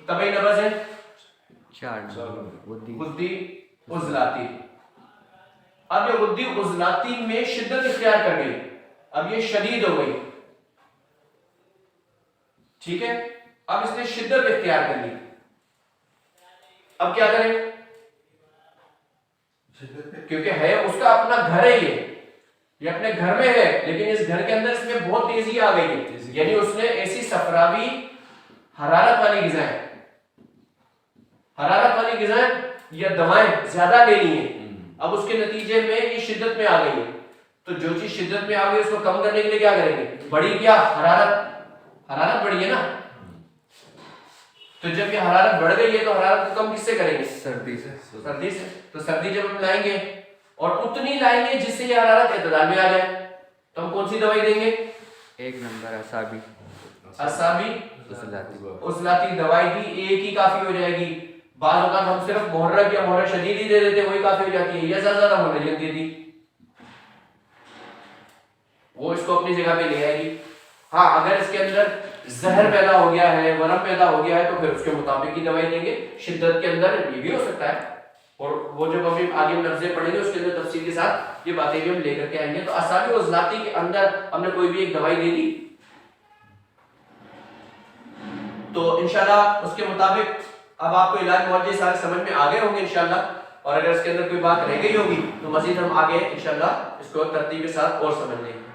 طبعی نبض ہے, 4 نمبر غدی عضلاتی. اب یہ غدی عضلاتی میں شدت اختیار کر گئی, اب یہ شدید ہو گئی, ٹھیک ہے. اب اس نے شدت اختیار کر لی, اب کیا کریں, کیونکہ ہے اس کا اپنا گھر ہے, یہ اپنے گھر میں ہے, لیکن اس گھر کے اندر اس میں بہت تیزی آ گئی ہے. یعنی اس نے ایسی صفراوی حرارت والی غذائیں حرارت والی غذائیں یا دوائیں زیادہ لینی ہے، اب اس کے نتیجے میں یہ شدت میں آ گئی ہے، تو جو چیز شدت میں آ گئی اس کو کم کرنے کے لیے کیا کریں گے؟ بڑھی کیا؟ حرارت بڑھی ہے نا، تو جب یہ حرارت بڑھ گئی ہے تو حرارت کو کم کس سے کریں گے؟ سردی سے سردی سے. تو سردی جب ہم لائیں گے اور اتنی لائیں گے جس سے یہ حرارت اعتدال میں آ جائے، تو ہم کون سی دوائی دیں گے؟ 1 نمبر اعصابی اعصابی عضلاتی دوائی بھی ایک ہی کافی ہو جائے گی. بعض اوقات ہم صرف محرک یا محرک شدید ہی دے دیتے وہی کافی ہو جاتی ہے، یا زیادہ ہونے لگتی تھی، وہ اس کو اپنی جگہ پہ لے آئے گی. ہاں اگر اس کے اندر زہر پیدا ہو گیا ہے، ورم پیدا ہو گیا ہے، تو پھر اس کے مطابق ہی دوائی دیں گے. شدت کے اندر یہ بھی ہو سکتا ہے، اور وہ جب ہم آگے لفظیں پڑھیں گے اس کے اندر تفصیل کے ساتھ یہ باتیں بھی ہم لے کر کے آئیں گے. تو اعصابی عضلاتی کے اندر ہم نے کوئی بھی ایک دوائی دے دی تو انشاءاللہ اس کے مطابق اب آپ کو علاج معالجے سارے سمجھ میں آگے ہوں گے انشاءاللہ. اور اگر اس کے اندر کوئی بات رہ گئی ہوگی تو مزید ہم آگے انشاءاللہ اس کو ترتیب کے ساتھ اور سمجھ لیں گے.